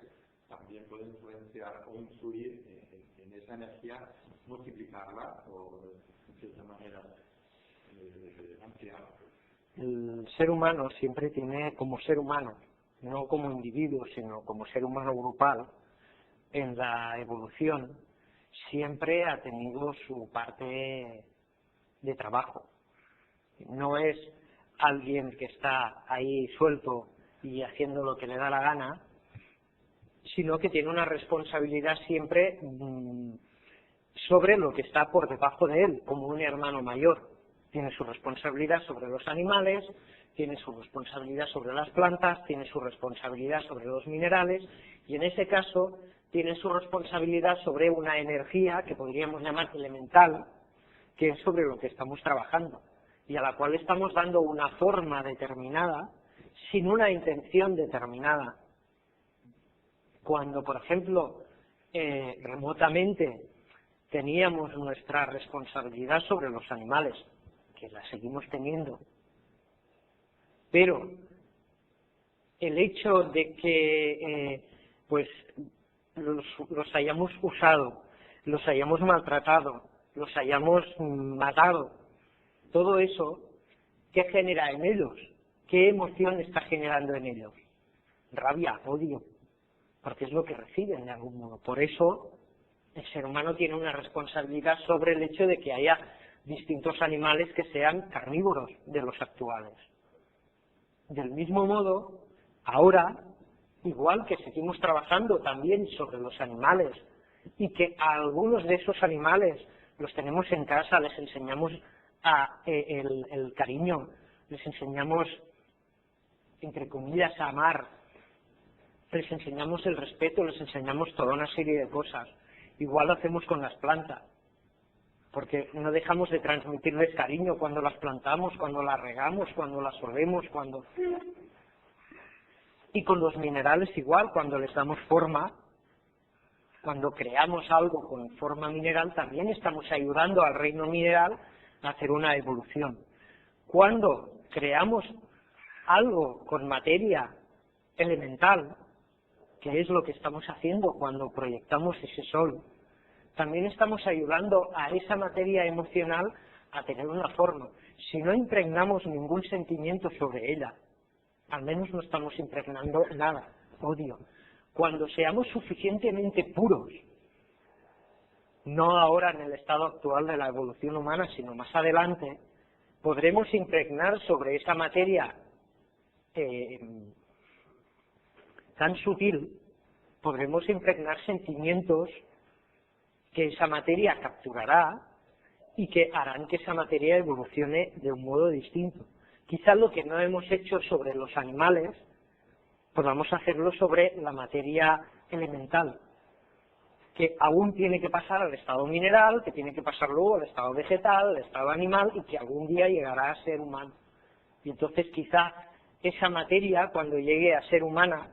también pueden influenciar o influir en esa energía, multiplicarla o de cierta manera ampliarla. El ser humano siempre tiene, como ser humano, no como individuo, sino como ser humano grupal, en la evolución, siempre ha tenido su parte de trabajo. No es alguien que está ahí suelto y haciendo lo que le da la gana, sino que tiene una responsabilidad siempre sobre lo que está por debajo de él, como un hermano mayor. Tiene su responsabilidad sobre los animales, tiene su responsabilidad sobre las plantas, tiene su responsabilidad sobre los minerales, y en ese caso tiene su responsabilidad sobre una energía que podríamos llamar elemental, que es sobre lo que estamos trabajando, y a la cual estamos dando una forma determinada, sin una intención determinada. Cuando, por ejemplo, remotamente teníamos nuestra responsabilidad sobre los animales, que la seguimos teniendo, pero el hecho de que pues los hayamos usado, los hayamos maltratado, los hayamos matado, todo eso, ¿qué genera en ellos? ¿Qué emoción está generando en ellos? Rabia, odio, porque es lo que reciben de algún modo. Por eso el ser humano tiene una responsabilidad sobre el hecho de que haya distintos animales que sean carnívoros de los actuales. Del mismo modo, ahora, igual que seguimos trabajando también sobre los animales y que a algunos de esos animales los tenemos en casa, les enseñamos el cariño, les enseñamos, entre comillas, a amar, les enseñamos el respeto, les enseñamos toda una serie de cosas. Igual lo hacemos con las plantas, porque no dejamos de transmitirles cariño cuando las plantamos, cuando las regamos, cuando las solemos, Y con los minerales igual, cuando les damos forma, cuando creamos algo con forma mineral, también estamos ayudando al reino mineral a hacer una evolución. Cuando creamos algo con materia elemental, que es lo que estamos haciendo cuando proyectamos ese sol, también estamos ayudando a esa materia emocional a tener una forma. Si no impregnamos ningún sentimiento sobre ella, al menos no estamos impregnando nada, odio. Cuando seamos suficientemente puros, no ahora en el estado actual de la evolución humana, sino más adelante, podremos impregnar sobre esa materia tan sutil, podremos impregnar sentimientos que esa materia capturará y que harán que esa materia evolucione de un modo distinto. Quizás lo que no hemos hecho sobre los animales, podamos hacerlo sobre la materia elemental, que aún tiene que pasar al estado mineral, que tiene que pasar luego al estado vegetal, al estado animal, y que algún día llegará a ser humano. Y entonces quizá esa materia, cuando llegue a ser humana,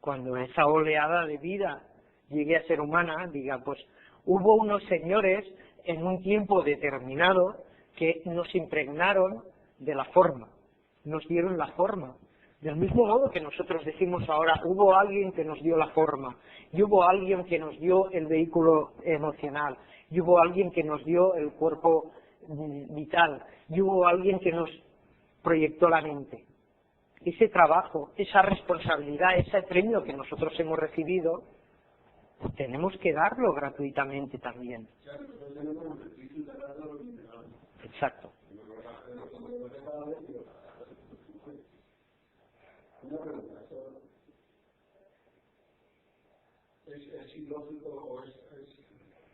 cuando esa oleada de vida llegue a ser humana, diga, pues hubo unos señores en un tiempo determinado que nos impregnaron de la forma, nos dieron la forma. Del mismo modo que nosotros decimos ahora, hubo alguien que nos dio la forma, y hubo alguien que nos dio el vehículo emocional, y hubo alguien que nos dio el cuerpo vital, y hubo alguien que nos proyectó la mente. Ese trabajo, esa responsabilidad, ese premio que nosotros hemos recibido, tenemos que darlo gratuitamente también. Exacto. Una pregunta, ¿es ilógico o es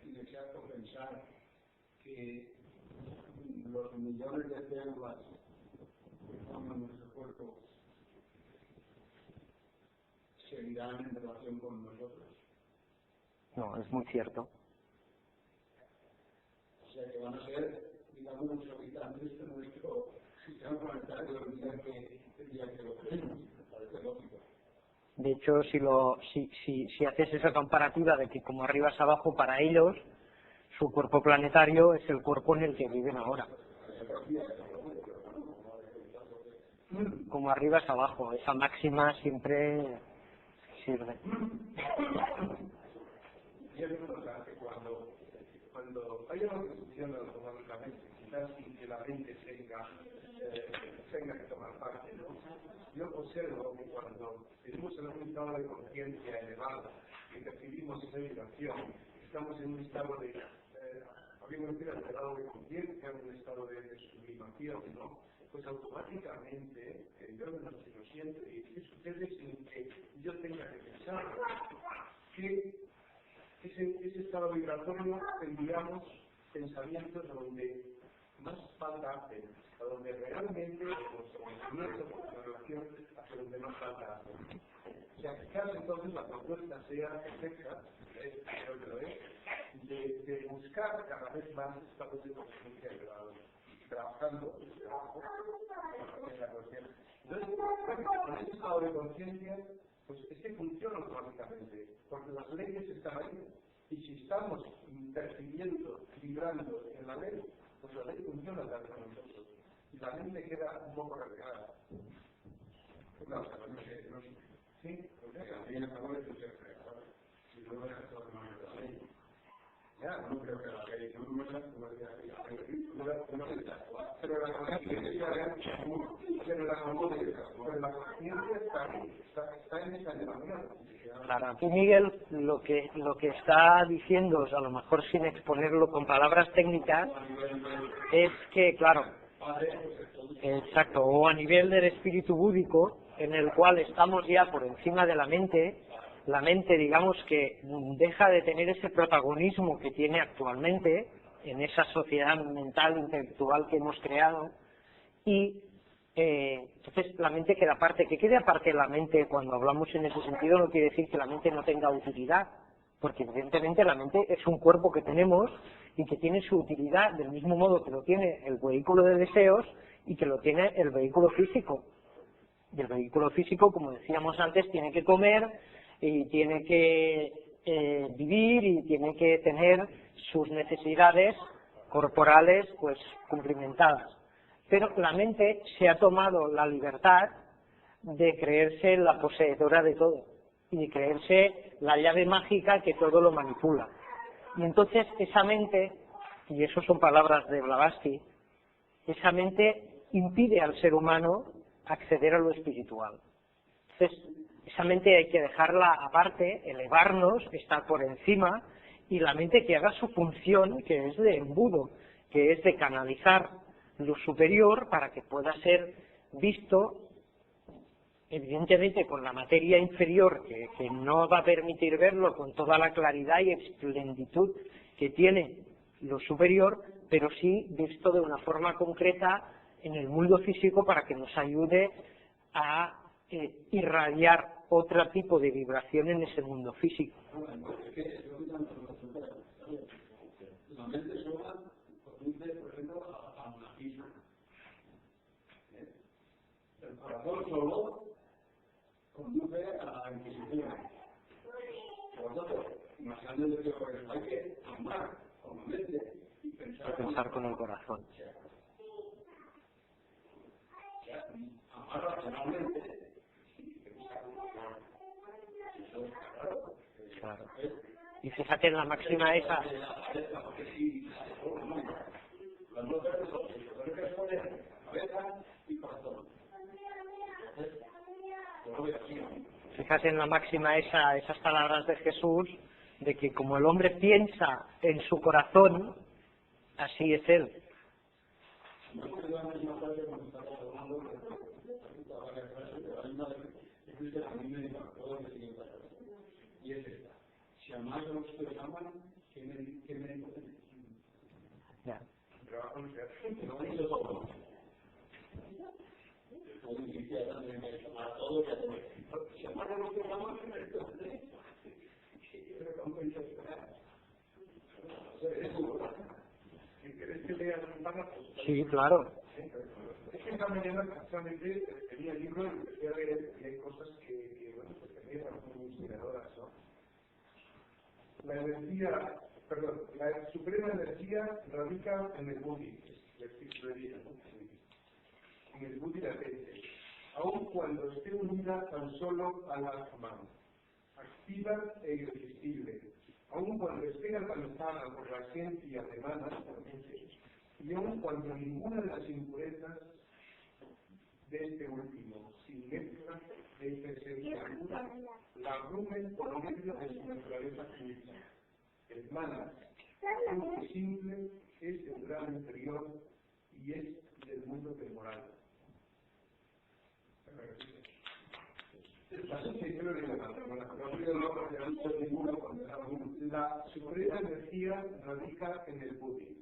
inexacto pensar que los millones de células que forman nuestro cuerpo seguirán en relación con nosotros? No, es muy cierto. O sea que van a ser, digamos, los habitantes de nuestro sistema planetario el día que lo tenemos. De hecho, si haces esa comparativa de que como arriba es abajo para ellos, su cuerpo planetario es el cuerpo en el que viven ahora. Como arriba es abajo, esa máxima siempre sirve. Y es verdad que cuando haya una discusión automáticamente, quizás sin que la mente tenga que tomar parte, ¿no? Yo observo que cuando tenemos en un estado de conciencia elevado y percibimos esa vibración, estamos en un estado de, habríamos dicho, elevado de conciencia, en un estado de sublimación, ¿no? Pues automáticamente, yo no sé si lo siento, y ¿qué sucede sin que yo tenga que pensar? Que ese estado vibratorio enviamos pensamientos a donde más falta hacen, a donde realmente nuestro conocimiento, nuestra relación, hacia donde más falta hacen. O sea, quizás entonces la propuesta sea perfecta, creo que lo es, de buscar cada vez más estados de conciencia elevados, trabajando en la conciencia. Entonces, con ese estado de conciencia pues es que funciona automáticamente, porque las leyes están ahí. Y si estamos percibiendo, vibrando en la ley, pues la ley funciona también con nosotros. Y la mente queda un poco relegada. No, o sea, no sé, sí, porque a mí me acabo de ser relegada. Y luego era todo el mundo de la ley. Ya, no creo que la ley no me pero la conciencia está en esa elevación. Claro, aquí Miguel lo que está diciendo, o sea, a lo mejor sin exponerlo con palabras técnicas, es que, claro, exacto, o a nivel del espíritu búdico, en el cual estamos ya por encima de la mente, digamos que deja de tener ese protagonismo que tiene actualmente en esa sociedad mental, intelectual que hemos creado, y entonces la mente queda aparte. Que quede aparte la mente, cuando hablamos en ese sentido, no quiere decir que la mente no tenga utilidad, porque evidentemente la mente es un cuerpo que tenemos y que tiene su utilidad del mismo modo que lo tiene el vehículo de deseos y que lo tiene el vehículo físico. Y el vehículo físico, como decíamos antes, tiene que comer y tiene que vivir y tiene que tener sus necesidades corporales pues cumplimentadas. Pero la mente se ha tomado la libertad de creerse la poseedora de todo y de creerse la llave mágica que todo lo manipula. Y entonces esa mente, y eso son palabras de Blavatsky, esa mente impide al ser humano acceder a lo espiritual. Entonces, esa mente hay que dejarla aparte, elevarnos, estar por encima, y la mente que haga su función, que es de embudo, que es de canalizar lo superior para que pueda ser visto, evidentemente con la materia inferior, que no va a permitir verlo con toda la claridad y esplendidud que tiene lo superior, pero sí visto de una forma concreta en el mundo físico para que nos ayude a irradiar otro tipo de vibración en ese mundo físico. La mente sola conduce, por ejemplo, a una fija. El corazón solo conduce a la inquisición. Por lo tanto, imaginando el deseo, hay que amar con la mente y pensar con el corazón. Amar racionalmente. Claro. Y fíjate en la máxima esa. Fíjate en la máxima esa, esas palabras de Jesús, de que como el hombre piensa en su corazón, así es él. Y es esta: si amáis a los que os aman, ¿qué mérito tenéis? Ya. Trabajo en el no dice todo. A todos ya tenéis. Si amáis a los que os aman, ¿qué mérito tenéis? ¿Quieres que lea las ventanas? Sí, claro. Es que esta mañana casualmente tenía el libro y empecé a leer y hay cosas que bueno, pues que me eran muy inspiradoras, ¿no? La suprema energía radica en el Buddhi, en el Buddhi latente, aun cuando esté unida tan solo al Atman, activa e irresistible, aun cuando esté alcanzada por la esencia de Mana, y aun cuando ninguna de las impurezas de este último, sin mezcla de esta esencia pura, la abrumen por medio de su naturaleza finita. El Mana, aunque simple, es el grado inferior y es del mundo temporal. La suprema energía radica en el Buddhi,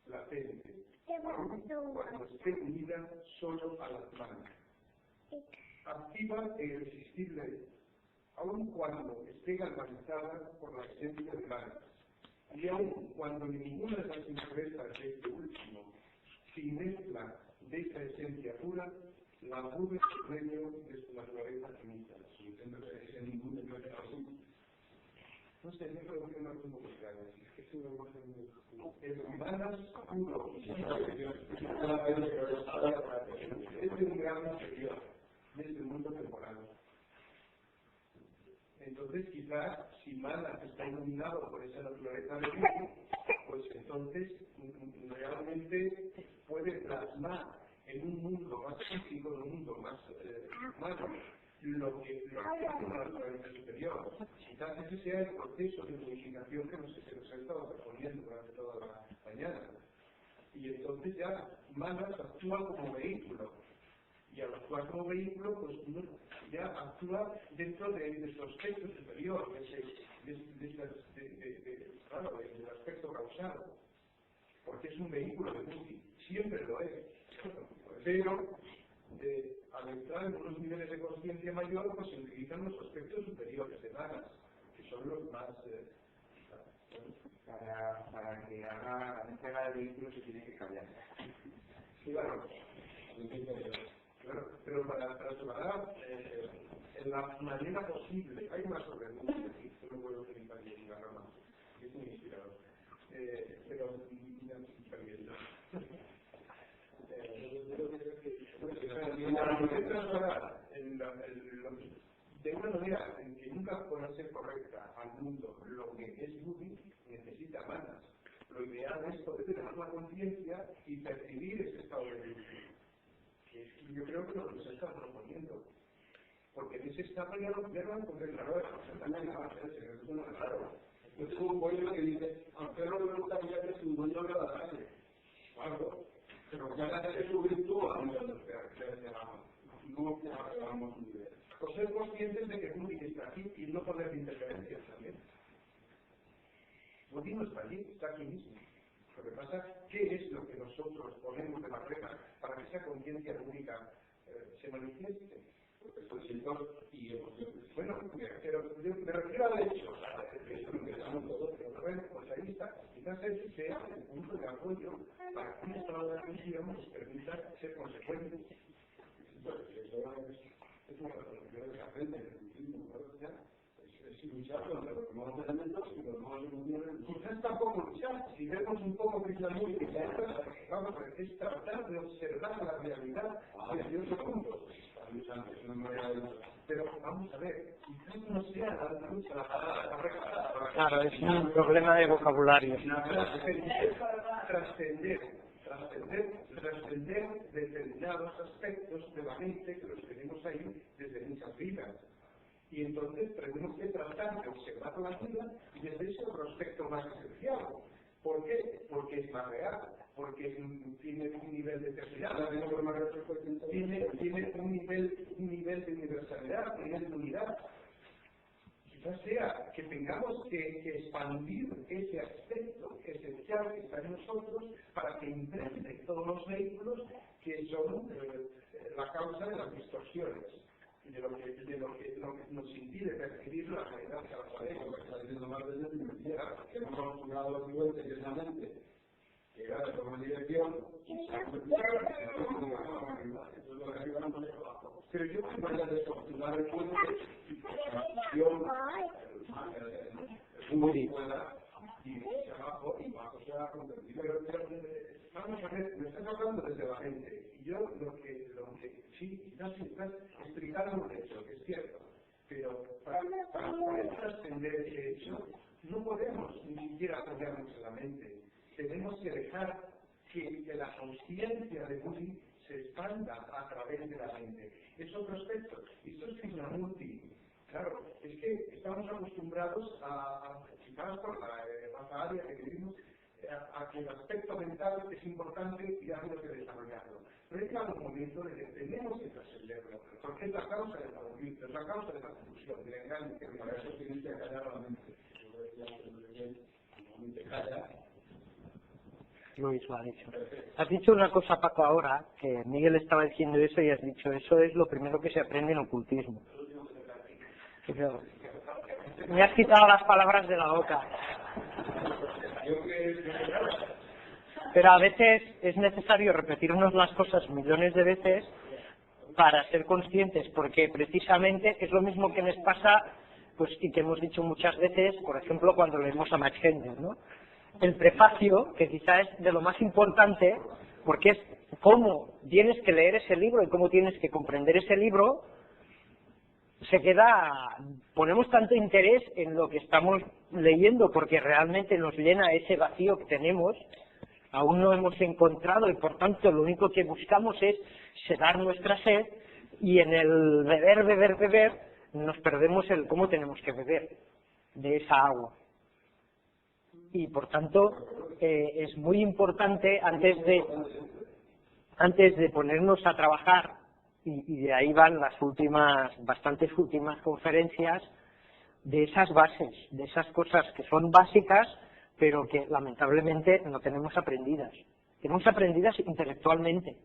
latente, cuando esté unida solo a las manos. Activa e irresistible, aun cuando esté galvanizada por la esencia de manos. Y aun cuando ninguna de las impurezas de este último, sin mezcla de esa esencia pura, la nube supremo de su naturaleza finita. ningún elemento azul. No sé, me creo que no es muy claro. Es que manas puro. Es un grado inferior desde el mundo temporal. Entonces, quizás, si Manas está iluminado por esa naturaleza de Dios, pues entonces realmente puede plasmar en un mundo más físico, en un mundo más humano, lo que es una naturaleza superior. Quizás ese sea el proceso de unificación que nos ha estado proponiendo durante toda la mañana. Y entonces ya Manas actúa como vehículo. Y al actuar como vehículo, pues uno ya actúa dentro de su aspecto superior, del aspecto causal. Porque es un vehículo de Buddhi, siempre lo es. Pero al entrar en unos niveles de conciencia mayor, pues se utilizan los aspectos superiores de Manas, que son los más... para que haga la entrega del vehículo se tiene que cambiar. Claro, pero para trasladar en la manera posible, hay una sobredosis aquí, que no puedo utilizar en la rama, que es muy inspirador, pero ya me estoy perdiendo. Trasladar de una manera en que nunca pueda ser correcta al mundo lo que es Buddhi, necesita Manas. Lo ideal es poder tener la conciencia y percibir ese estado de Buddhi. Yo creo que lo que se está proponiendo, porque en ese estado ya no encontré la rueda, también es una raro. Yo tengo un pollo que dice, aunque no me gustaría que su dueño me la dase, algo, pero ya es su virtud a nosotros, no bajamos un nivel. O ser conscientes de que Buddhi está aquí y no poner interferencias también. Buddhi no está allí, está aquí mismo. Lo que pasa, ¿qué es lo que nosotros ponemos de barrera para que esa conciencia única se manifieste? Bueno, pero me refiero al hecho, que es lo que llamamos todos, pero bueno, pues ahí está. Quizás ese sea el punto de apoyo para que un estado de atención nos permita ser consecuentes. Es una de las cuestiones que aprende el budismo, es luchar contra los nuevos elementos y los nuevos emociones. Quizás tampoco luchar, si vemos un poco que es la música, vamos a ver, es tratar de observar la realidad desde otro punto. Pero vamos a ver, quizás no sea la lucha la palabra correcta. Claro, es un problema de vocabulario. Trascender determinados aspectos de la mente que los tenemos ahí desde muchas vidas. Y entonces tenemos que tratar de observar la vida desde ese otro aspecto más esencial. ¿Por qué? Porque es más real, porque tiene un nivel de eternidad, tiene un nivel de universalidad, un nivel de unidad. Quizás sea que tengamos que expandir ese aspecto esencial que está en nosotros para que impregne todos los vehículos que son la causa de las distorsiones. De lo que nos impide percibir la realidad que la sabemos, que está diciendo más veces, que hemos acostumbrado a los niveles que es la mente, llegar a una dirección, pero yo me voy a descontinuar el puente, la acción, muy buena, y abajo, y abajo se va a convertir. Pero vamos a ver, me estás hablando desde la mente, y yo lo que sí, quizás estás explicando un hecho, que es cierto, pero para poder trascender ese hecho, no podemos ni siquiera apoyarnos en la mente. Tenemos que dejar que la conciencia de Buddhi se expanda a través de la mente. Es otro aspecto. Esto es Krishnamurti. Claro, es que estamos acostumbrados quizás por la raza aria que vivimos, a que el aspecto mental es importante y algo que desarrollarlo. Pero es claro un momento de que tenemos que trascenderlo, porque es la causa del conflicto, es la causa de la confusión, del engaño, que para eso tienes que callar la mente. Luis lo ha dicho. Has dicho una cosa, Paco, ahora, que Miguel estaba diciendo eso y has dicho, eso es lo primero que se aprende en ocultismo. Pero, me has quitado las palabras de la boca. Pero a veces es necesario repetirnos las cosas millones de veces para ser conscientes, porque precisamente es lo mismo que nos pasa pues y que hemos dicho muchas veces, por ejemplo, cuando leemos a Max Heindel, ¿no? El prefacio, que quizá es de lo más importante, porque es cómo tienes que leer ese libro y cómo tienes que comprender ese libro, ponemos tanto interés en lo que estamos leyendo porque realmente nos llena ese vacío que tenemos, aún no hemos encontrado y por tanto lo único que buscamos es sedar nuestra sed y en el beber nos perdemos el cómo tenemos que beber de esa agua. Y por tanto es muy importante antes de ponernos a trabajar, y de ahí van las bastantes últimas conferencias, de esas bases, de esas cosas que son básicas, pero que lamentablemente no tenemos aprendidas. Tenemos aprendidas intelectualmente,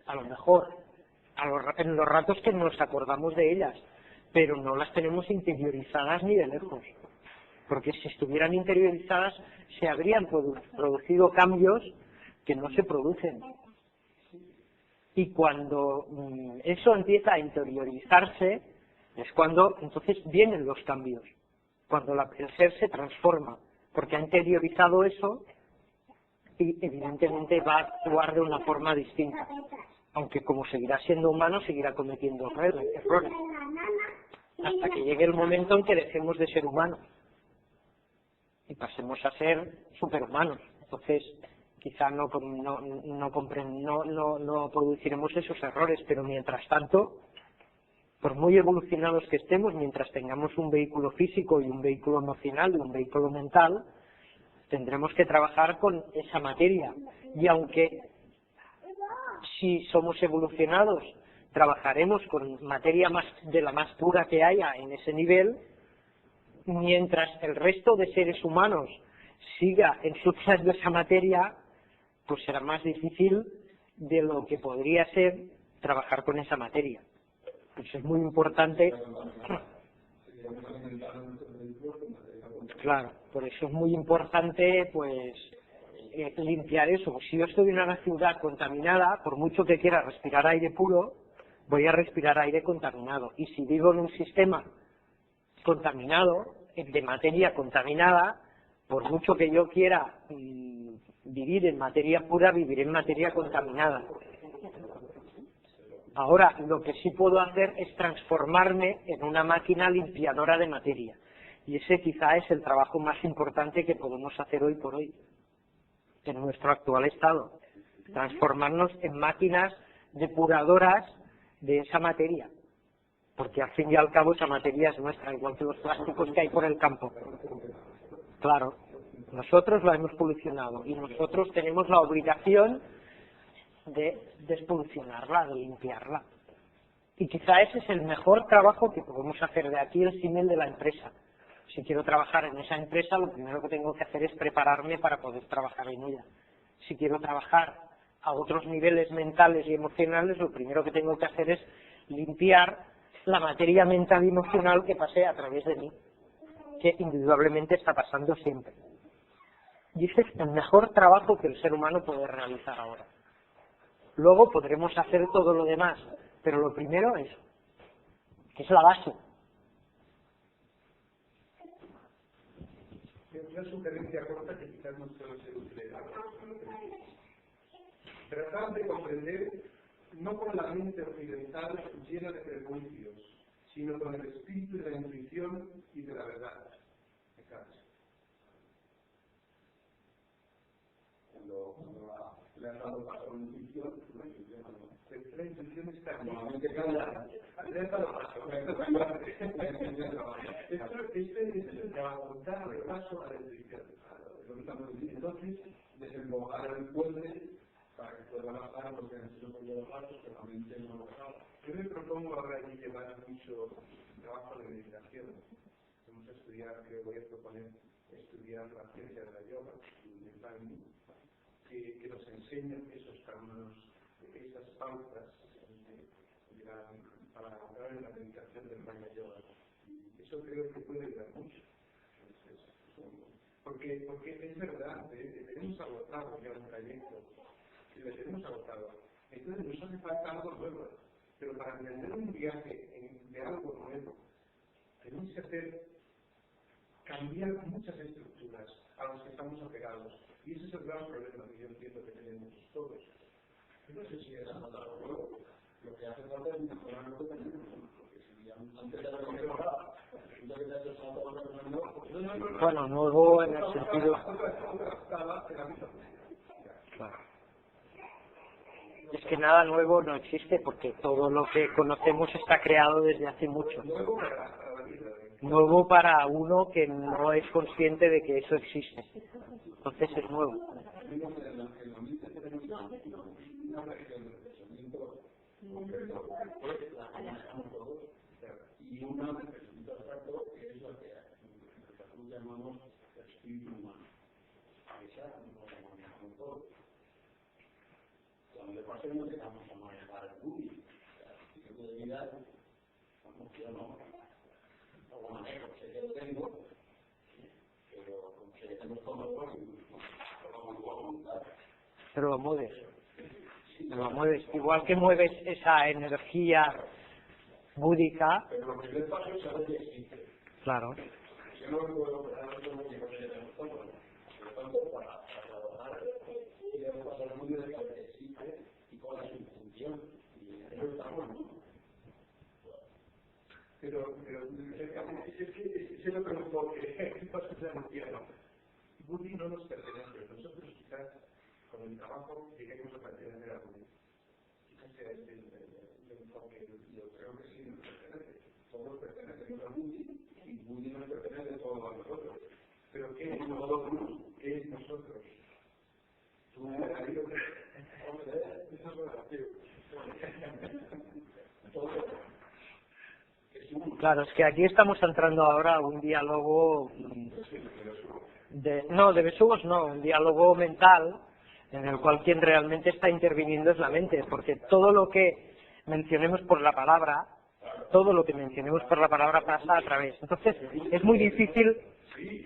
a lo mejor, en los ratos que nos acordamos de ellas, pero no las tenemos interiorizadas ni de lejos. Porque si estuvieran interiorizadas se habrían producido cambios que no se producen. Y cuando eso empieza a interiorizarse, es cuando entonces vienen los cambios, cuando el ser se transforma, porque ha interiorizado eso y evidentemente va a actuar de una forma distinta, aunque como seguirá siendo humano, seguirá cometiendo errores, hasta que llegue el momento en que dejemos de ser humanos y pasemos a ser superhumanos. Entonces quizá no produciremos esos errores, pero mientras tanto, por muy evolucionados que estemos, mientras tengamos un vehículo físico y un vehículo emocional y un vehículo mental, tendremos que trabajar con esa materia. Y aunque si somos evolucionados trabajaremos con materia de la más pura que haya en ese nivel, mientras el resto de seres humanos siga ensuciando esa materia, pues será más difícil de lo que podría ser trabajar con esa materia. Pues es muy importante. Claro, por eso es muy importante pues limpiar eso. Si yo estoy en una ciudad contaminada, por mucho que quiera respirar aire puro, voy a respirar aire contaminado. Y si vivo en un sistema contaminado, de materia contaminada, por mucho que yo quiera vivir en materia pura, viviré en materia contaminada. Ahora, lo que sí puedo hacer es transformarme en una máquina limpiadora de materia. Y ese quizá es el trabajo más importante que podemos hacer hoy por hoy, en nuestro actual estado. Transformarnos en máquinas depuradoras de esa materia. Porque al fin y al cabo esa materia es nuestra, igual que los plásticos que hay por el campo. Claro, nosotros la hemos polucionado y nosotros tenemos la obligación de despolucionarla, de limpiarla. Y quizá ese es el mejor trabajo que podemos hacer. De aquí el símil de la empresa. Si quiero trabajar en esa empresa, lo primero que tengo que hacer es prepararme para poder trabajar en ella. Si quiero trabajar a otros niveles mentales y emocionales, lo primero que tengo que hacer es limpiar la materia mental y emocional que pase a través de mí, que indudablemente está pasando siempre. Y ese es el mejor trabajo que el ser humano puede realizar ahora. Luego podremos hacer todo lo demás, pero lo primero es, que es la base. Una sugerencia corta que quizás no suele ser útil. Tratar de comprender no con la mente occidental llena de prejuicios, sino con el espíritu de la intuición y de la verdad. Me canso. Cuando le han dado paso a una intuición, la intuición está aquí. Le han dado paso. Este es el trabajo, darle paso a la intuición. Entonces, desembocar el puente para que pueda bajar lo que necesito por los pasos, que la mente no lo haga. Yo me propongo ahora aquí llevar mucho trabajo de meditación. Vamos a estudiar, que voy a proponer estudiar la ciencia de la yoga, que nos enseñen esos caminos, esas pautas para entrar en la meditación del Raja Yoga. Eso creo que puede ayudar mucho. Porque es verdad, tenemos agotado ya un trayecto, lo tenemos agotado. Entonces nos hace falta algo nuevo, pero para emprender un viaje de algo nuevo, tenemos que hacer cambiar muchas estructuras a las que estamos apegados. Y ese es el gran problema que yo entiendo que tenemos todos. No sé si es notado luego. Lo que hace falta es mejorar lo que tenemos. Porque si antes de la mejorada, resulta que te hace falta otra cosa nueva. Bueno, nuevo en el sentido... Claro. Es que nada nuevo no existe porque todo lo que conocemos está creado desde hace mucho. Nuevo para uno que no es consciente de que eso existe. Entonces es nuevo. Y una representa abstracto que es lo que nosotros llamamos espíritu humano. Esa no la manejamos todos. Cuando le pasa no tengamos a manejar el Bubi. El tipo de vida, como que yo no lo manejo, sé que lo tengo, pero como que tengo todo Pero lo mueves. Lo mueves. Igual que mueves esa energía búdica. pero lo que le pasa es saber que existe. Claro. Yo no puedo operar todo lo que no sé tenemos todo. Por lo tanto, para trabajar, tenemos que pasar muy de lo que existe y cuál es su función. Y eso está bueno. Pero es que se lo preguntó que pasa en el infierno. Budi no nos pertenece. Nosotros quizás con el trabajo lleguemos a pertenecer a Budi. Quizás sea este el enfoque. Yo creo que sí nos pertenece. Todos pertenecemos a Budi y Budi nos pertenece a todos a nosotros. Pero ¿qué es nosotros? ¿Qué es nosotros? Tú ahí lo que... Eso es relativo. Claro, es que aquí estamos entrando ahora a un diálogo de besugos no, un diálogo mental en el cual quien realmente está interviniendo es la mente, porque todo lo que mencionemos por la palabra, pasa a través. Entonces, es muy difícil,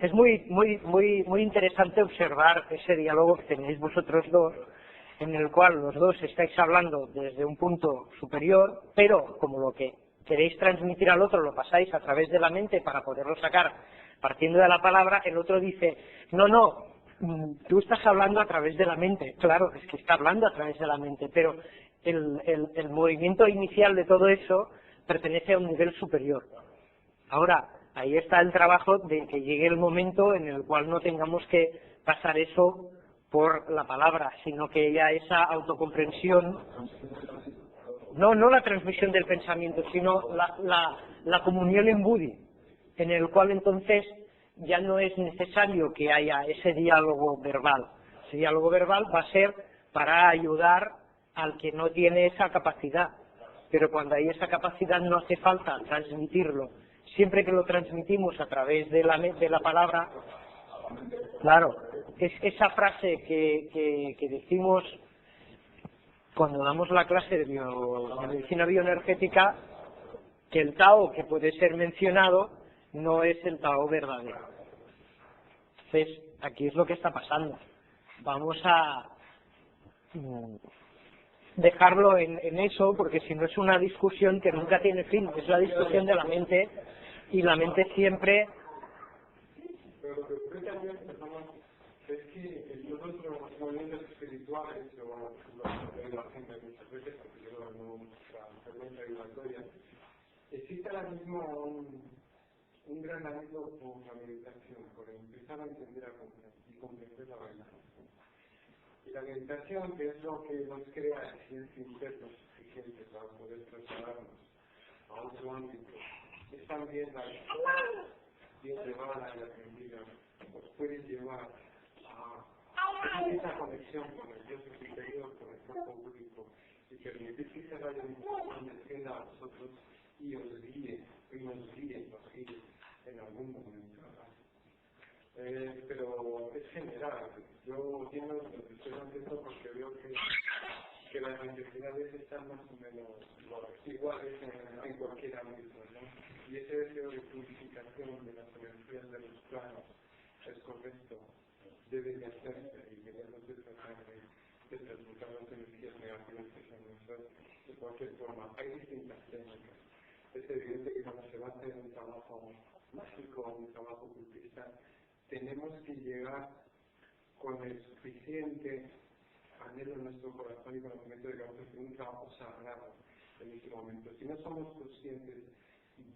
es muy interesante observar ese diálogo que tenéis vosotros dos, en el cual los dos estáis hablando desde un punto superior, pero como lo que queréis transmitir al otro lo pasáis a través de la mente para poderlo sacar partiendo de la palabra, el otro dice, no, tú estás hablando a través de la mente. Claro, es que está hablando a través de la mente, pero el movimiento inicial de todo eso pertenece a un nivel superior. Ahora, ahí está el trabajo de que llegue el momento en el cual no tengamos que pasar eso por la palabra, sino que ya esa autocomprensión, no la transmisión del pensamiento, sino la comunión en Budi, en el cual entonces ya no es necesario que haya ese diálogo verbal. Ese diálogo verbal va a ser para ayudar al que no tiene esa capacidad, pero cuando hay esa capacidad no hace falta transmitirlo. Siempre que lo transmitimos a través de la palabra, claro, es esa frase que decimos cuando damos la clase de medicina bioenergética, que el Tao que puede ser mencionado no es el Tao verdadero. Entonces, aquí es lo que está pasando. Vamos a dejarlo en eso, porque si no es una discusión que nunca tiene fin, es la discusión de la mente, y la mente siempre... Pero lo que ocurre también, es que nosotros los movimientos espirituales, o lo que la gente muchas veces, porque yo no nuestra experiencia y la historia, existe ahora mismo un gran anhelo por la meditación, por empezar a entender y comprender la verdad. Y la meditación, que es lo que nos crea exigencias internas exigentes para poder trasladarnos a otro ámbito, es también la historia bien llevada y aprendida, nos puede llevar a esa conexión con el Dios superior, con el cuerpo público, y permitir que esa radioinformación descienda a nosotros y nos guíe en algún momento. Pero es general. Yo estoy contento porque veo que las necesidades están más o menos iguales en cualquier ámbito, ¿no? Y ese deseo de purificación de las energías de los planos es correcto, debe de hacerse y debemos de tratar de transmutar las energías negativas que son nuestras de cualquier forma. Hay distintas técnicas. es evidente que cuando se va a hacer un trabajo mágico, un trabajo culturista, tenemos que llegar con el suficiente anhelo en nuestro corazón y conocimiento de que vamos a hacer un trabajo sagrado en este momento. Si no somos conscientes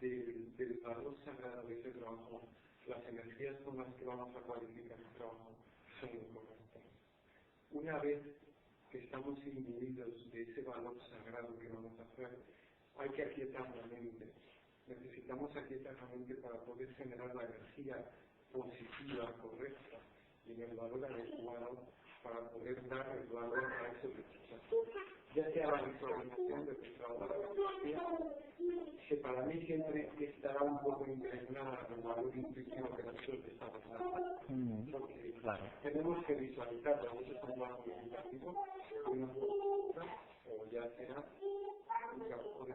del valor sagrado de ese trabajo, las energías con las que vamos a cualificar el trabajo son incorrectas. Una vez que estamos imbuidos de ese valor sagrado que vamos a hacer, hay que aquietar la mente. Necesitamos aquietar la mente para poder generar la energía positiva, correcta, y en el valor adecuado para poder dar el valor a ese proceso. Ya sea la visualización de tu trabajo, que para mí siempre estará un poco impregnada del valor intuitivo que nosotros estamos dando. Porque tenemos que visualizarlo, a veces es un valor meditativo, o ya será un trabajo de...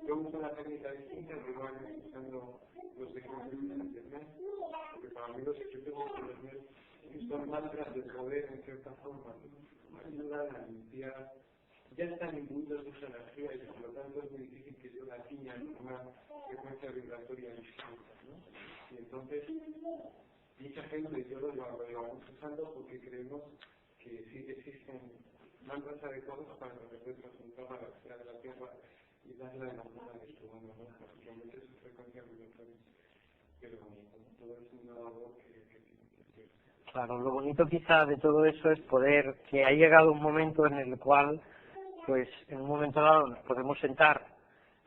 Yo uso una técnica distinta, que voy utilizando los decretos de internet, porque para mí los decretos de internet son mantras de poder en cierta forma, ayudan a limpiar, ya están imbuidos de esa energía y por lo tanto es muy difícil que yo la tiña en una frecuencia vibratoria distinta, ¿no? Y entonces, mucha gente, yo lo llevamos usando porque creemos que sí existen mantras adecuados para poder transmutar la energía de la Tierra y darle la forma de su mano, ¿no? Particularmente su frecuencia vibratoria, pero todo es una labor que Claro, lo bonito quizá de todo eso es poder, que ha llegado un momento en el cual, pues en un momento dado nos podemos sentar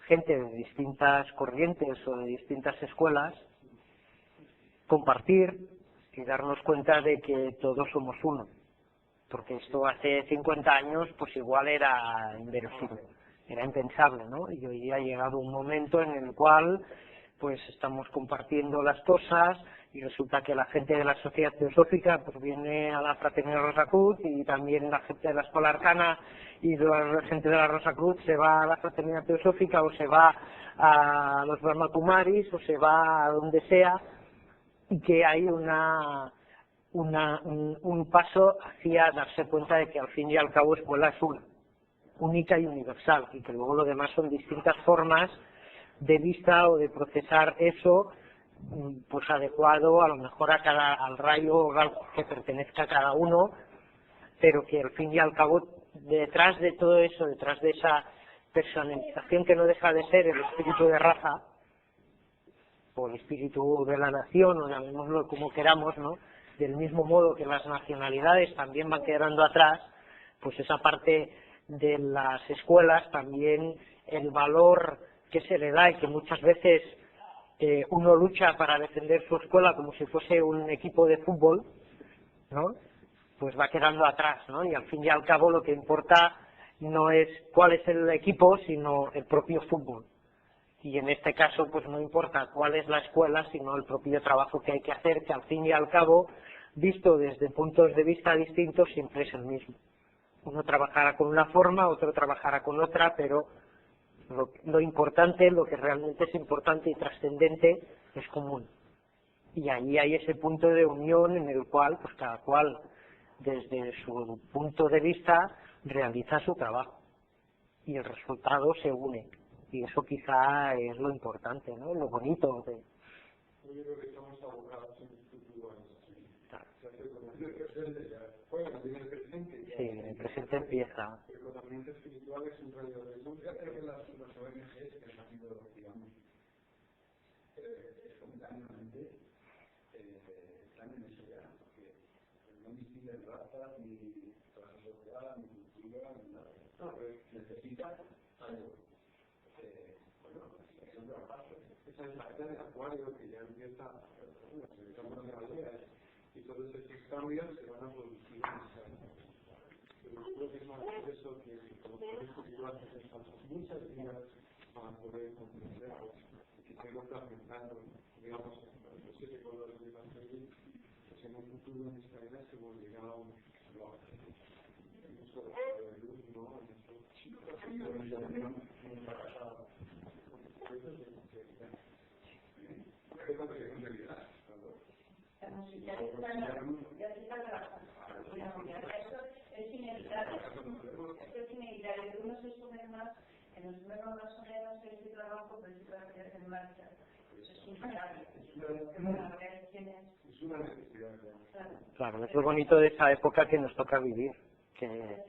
gente de distintas corrientes o de distintas escuelas, compartir y darnos cuenta de que todos somos uno. Porque esto hace 50 años pues igual era inverosímil, era impensable, ¿no? Y hoy ha llegado un momento en el cual pues estamos compartiendo las cosas y resulta que la gente de la Sociedad Teosófica pues viene a la Fraternidad Rosa Cruz y también la gente de la Escuela Arcana y la gente de la Rosa Cruz se va a la Fraternidad Teosófica o se va a los Brahma Kumaris o se va a donde sea, y que hay un paso hacia darse cuenta de que al fin y al cabo escuela es una, única y universal, y que luego lo demás son distintas formas de vista o de procesar eso, pues adecuado a lo mejor al rayo que pertenezca a cada uno, pero que al fin y al cabo detrás de todo eso, detrás de esa personalización que no deja de ser el espíritu de raza o el espíritu de la nación, o llamémoslo como queramos, ¿no? Del mismo modo que las nacionalidades también van quedando atrás, pues esa parte de las escuelas también, el valor que se le da y que muchas veces uno lucha para defender su escuela como si fuese un equipo de fútbol, ¿no? Pues va quedando atrás, ¿no? Y al fin y al cabo lo que importa no es cuál es el equipo, sino el propio fútbol. Y en este caso pues no importa cuál es la escuela, sino el propio trabajo que hay que hacer, que al fin y al cabo, visto desde puntos de vista distintos, siempre es el mismo. Uno trabajará con una forma, otro trabajará con otra, pero lo importante, lo que realmente es importante y trascendente, es común. Y ahí hay ese punto de unión en el cual, pues cada cual, desde su punto de vista, realiza su trabajo. Y el resultado se une. Y eso quizá es lo importante, ¿no? Lo bonito de... Yo creo que estamos abocados en el futuro a en el presente. Sí, en el presente empieza. El conocimiento espiritual es un rayo de luz. Yo creo que las ONGs que han nacido, digamos, espontáneamente, están en eso ya, porque no distinguen razas, ni clase social, ni cultura, ni nada. No, necesitan algo. Esa es la era de Acuario que ya empieza, necesitamos ideas y todos estos cambios se van a producir en esa era. Pero yo creo que es más por eso que como proyecto que hacen faltas muchas vidas para poder comprenderlo y que tengo que fragmentando, digamos, los 7 colores de la serie, pues en un futuro en esta era se volverá a unificarlo. No solo de luz, ¿no? En esto, Esto es inevitable. Uno se sube más En los primeros más o menos ese trabajo pues se puede hacer en marcha. Eso es impagable. Es una necesidad. Claro, es lo bonito de esa época que nos toca vivir. Que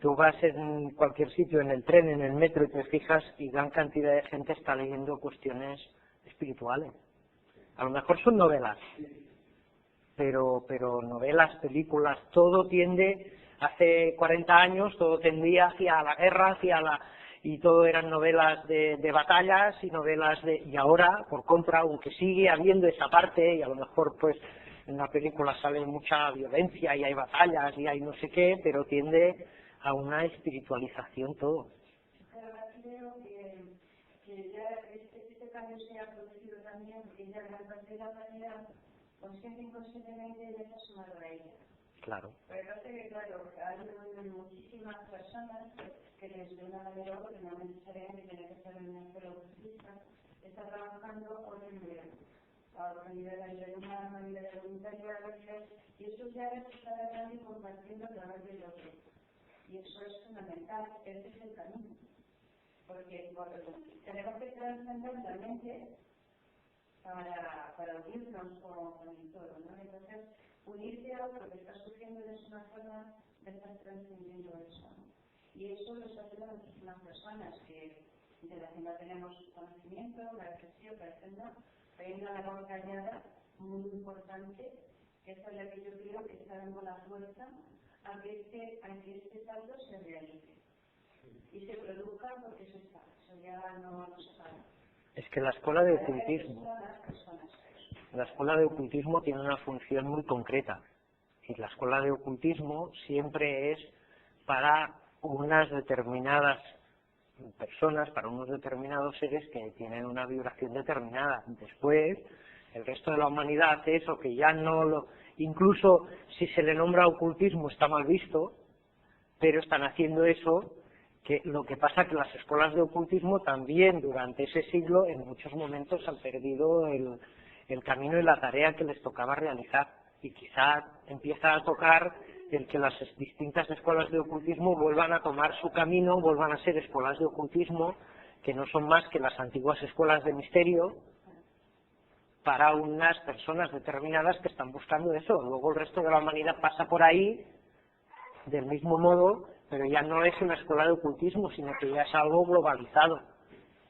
tú vas en cualquier sitio, en el tren, en el metro, y te fijas y gran cantidad de gente está leyendo cuestiones espirituales. A lo mejor son novelas, pero novelas, películas, todo tiende, hace 40 años, todo tendía hacia la guerra, y todo eran novelas de batallas y novelas y ahora, por contra, aunque sigue habiendo esa parte, y a lo mejor pues en la película sale mucha violencia y hay batallas y hay no sé qué, pero tiende a una espiritualización todo. Pero creo que ya este cambio se ha producido también, que ya gran parte de la humanidad, consciente e inconscientemente, ya se ha sumado a ella. Claro. Pero parece que, claro, hay muchísimas personas que desde una manera u otra, no necesariamente tiene que ser en una escuela ocultista, está trabajando con el nivel. A nivel de ayuda humana, a nivel de voluntariado, y eso ya se está dando y compartiendo a través del otro. Y eso es fundamental, ese es el camino. Porque tenemos que trascender la mente para unirnos con el todo, ¿no? Entonces, unirse a lo que está surgiendo es una forma de estar trascendiendo eso, ¿no? Y eso lo está haciendo muchísimas personas de las que no tenemos conocimiento, para que sí o para que no. Hay una labor callada muy importante, que es la que yo creo que está dando la fuerza a que este salto se realice y se produzca, porque eso está, eso ya no se para. Es que la escuela de ocultismo tiene una función muy concreta, y la escuela de ocultismo siempre es para unas determinadas personas, para unos determinados seres que tienen una vibración determinada. Después, el resto de la humanidad hace eso, que ya no lo... Incluso si se le nombra ocultismo está mal visto, pero están haciendo eso, que lo que pasa que las escuelas de ocultismo también durante ese siglo en muchos momentos han perdido el camino y la tarea que les tocaba realizar, y quizá empieza a tocar el que las distintas escuelas de ocultismo vuelvan a tomar su camino, vuelvan a ser escuelas de ocultismo que no son más que las antiguas escuelas de misterio para unas personas determinadas que están buscando eso. Luego el resto de la humanidad pasa por ahí del mismo modo, pero ya no es una escuela de ocultismo, sino que ya es algo globalizado.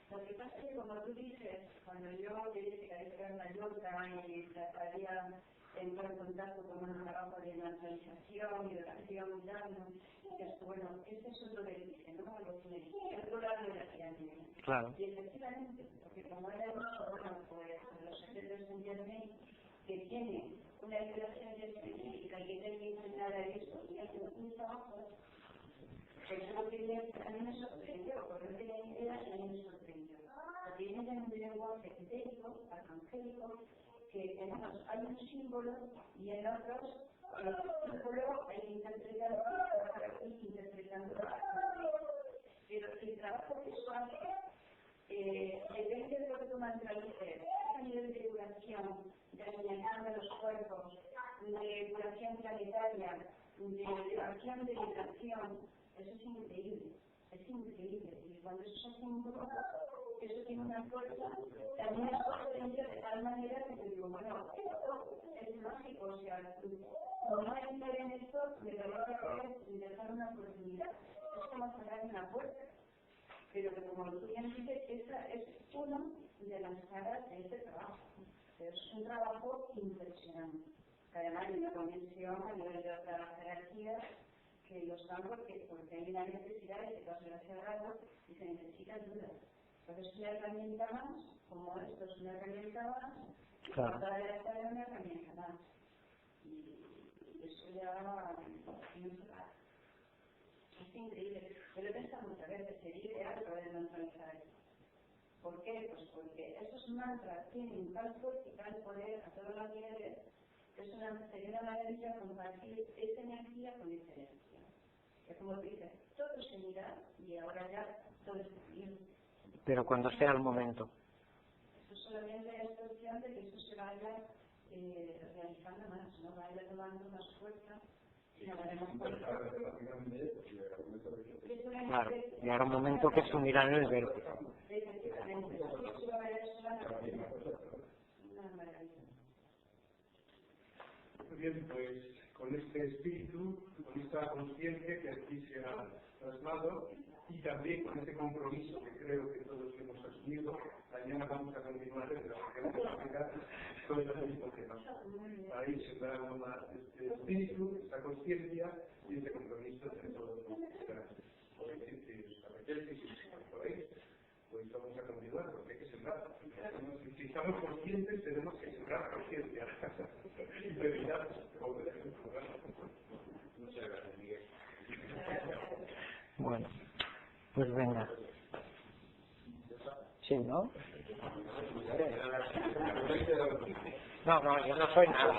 Lo que pasa es que, como tú dices, cuando yo dije que hay que dar una nota y trataría de entrar en contacto con un trabajo de evangelización y oración y tal, bueno, este es otro delirio, ¿no? Lo que me dice, otro lado de la pirámide. Claro. Y efectivamente, porque como era dicho, bueno, pues los secretos de Internet, que tiene una vibración específica y que tiene que enseñar a eso, y hace un trabajo. Eso que a mí me sorprendió, porque no tenía idea y a mí me sorprendió. Porque viene de un lenguaje etérico, arcangélico, que en unos hay un símbolo y en otros el símbolo hay que interpretarlo pero el trabajo que eso hace depende de lo que tú mentalices, a nivel de curación, de alineación de los cuerpos, de curación planetaria, de curación de vibración. Eso es increíble, y cuando eso se hace un grupo, eso tiene una fuerza, también es potente de tal manera que te digo, bueno, es mágico, o sea, no entrar en esto, de verdad que es dejar una oportunidad, es como cerrar una puerta, pero que como tú bien dices, esa es una de las caras de este trabajo, pero es un trabajo impresionante, además de la conexión a nivel de otra jerarquía, que los dan porque hay una necesidad de que pase hacia abajo y se necesita ayuda. Entonces es una herramienta más, como esto es una herramienta más, claro. Cada vez es una herramienta más. Y eso ya es increíble. Yo lo he pensado muchas veces, sería ideal poder mentalizar esto. ¿Por qué? Pues porque esos mantras tienen tal fuerza y tal poder a todos los niveles, que sería una maravilla compartir esa energía con diferencia. Que como dices, todo se mira y ahora ya todo es posible. Pero cuando sea el momento. Eso solamente es cuestión de que eso se vaya realizando más, ¿no? Vaya tomando más fuerza Claro, llegará un momento que se unirán en el vértice. Bien, pues con este espíritu, con esta conciencia que aquí se ha trasladado y también con este compromiso que creo que todos hemos asumido, mañana vamos a continuar desde la siguiente práctica con el mismo tema. Ahí se da este espíritu, esta conciencia y este compromiso de todos los pues vamos a continuar porque hay que sembrar. Si estamos conscientes tenemos que sembrar conciencia. Muchas gracias, Miguel. Bueno, pues venga. Sí, ¿no? No, yo no soy nada.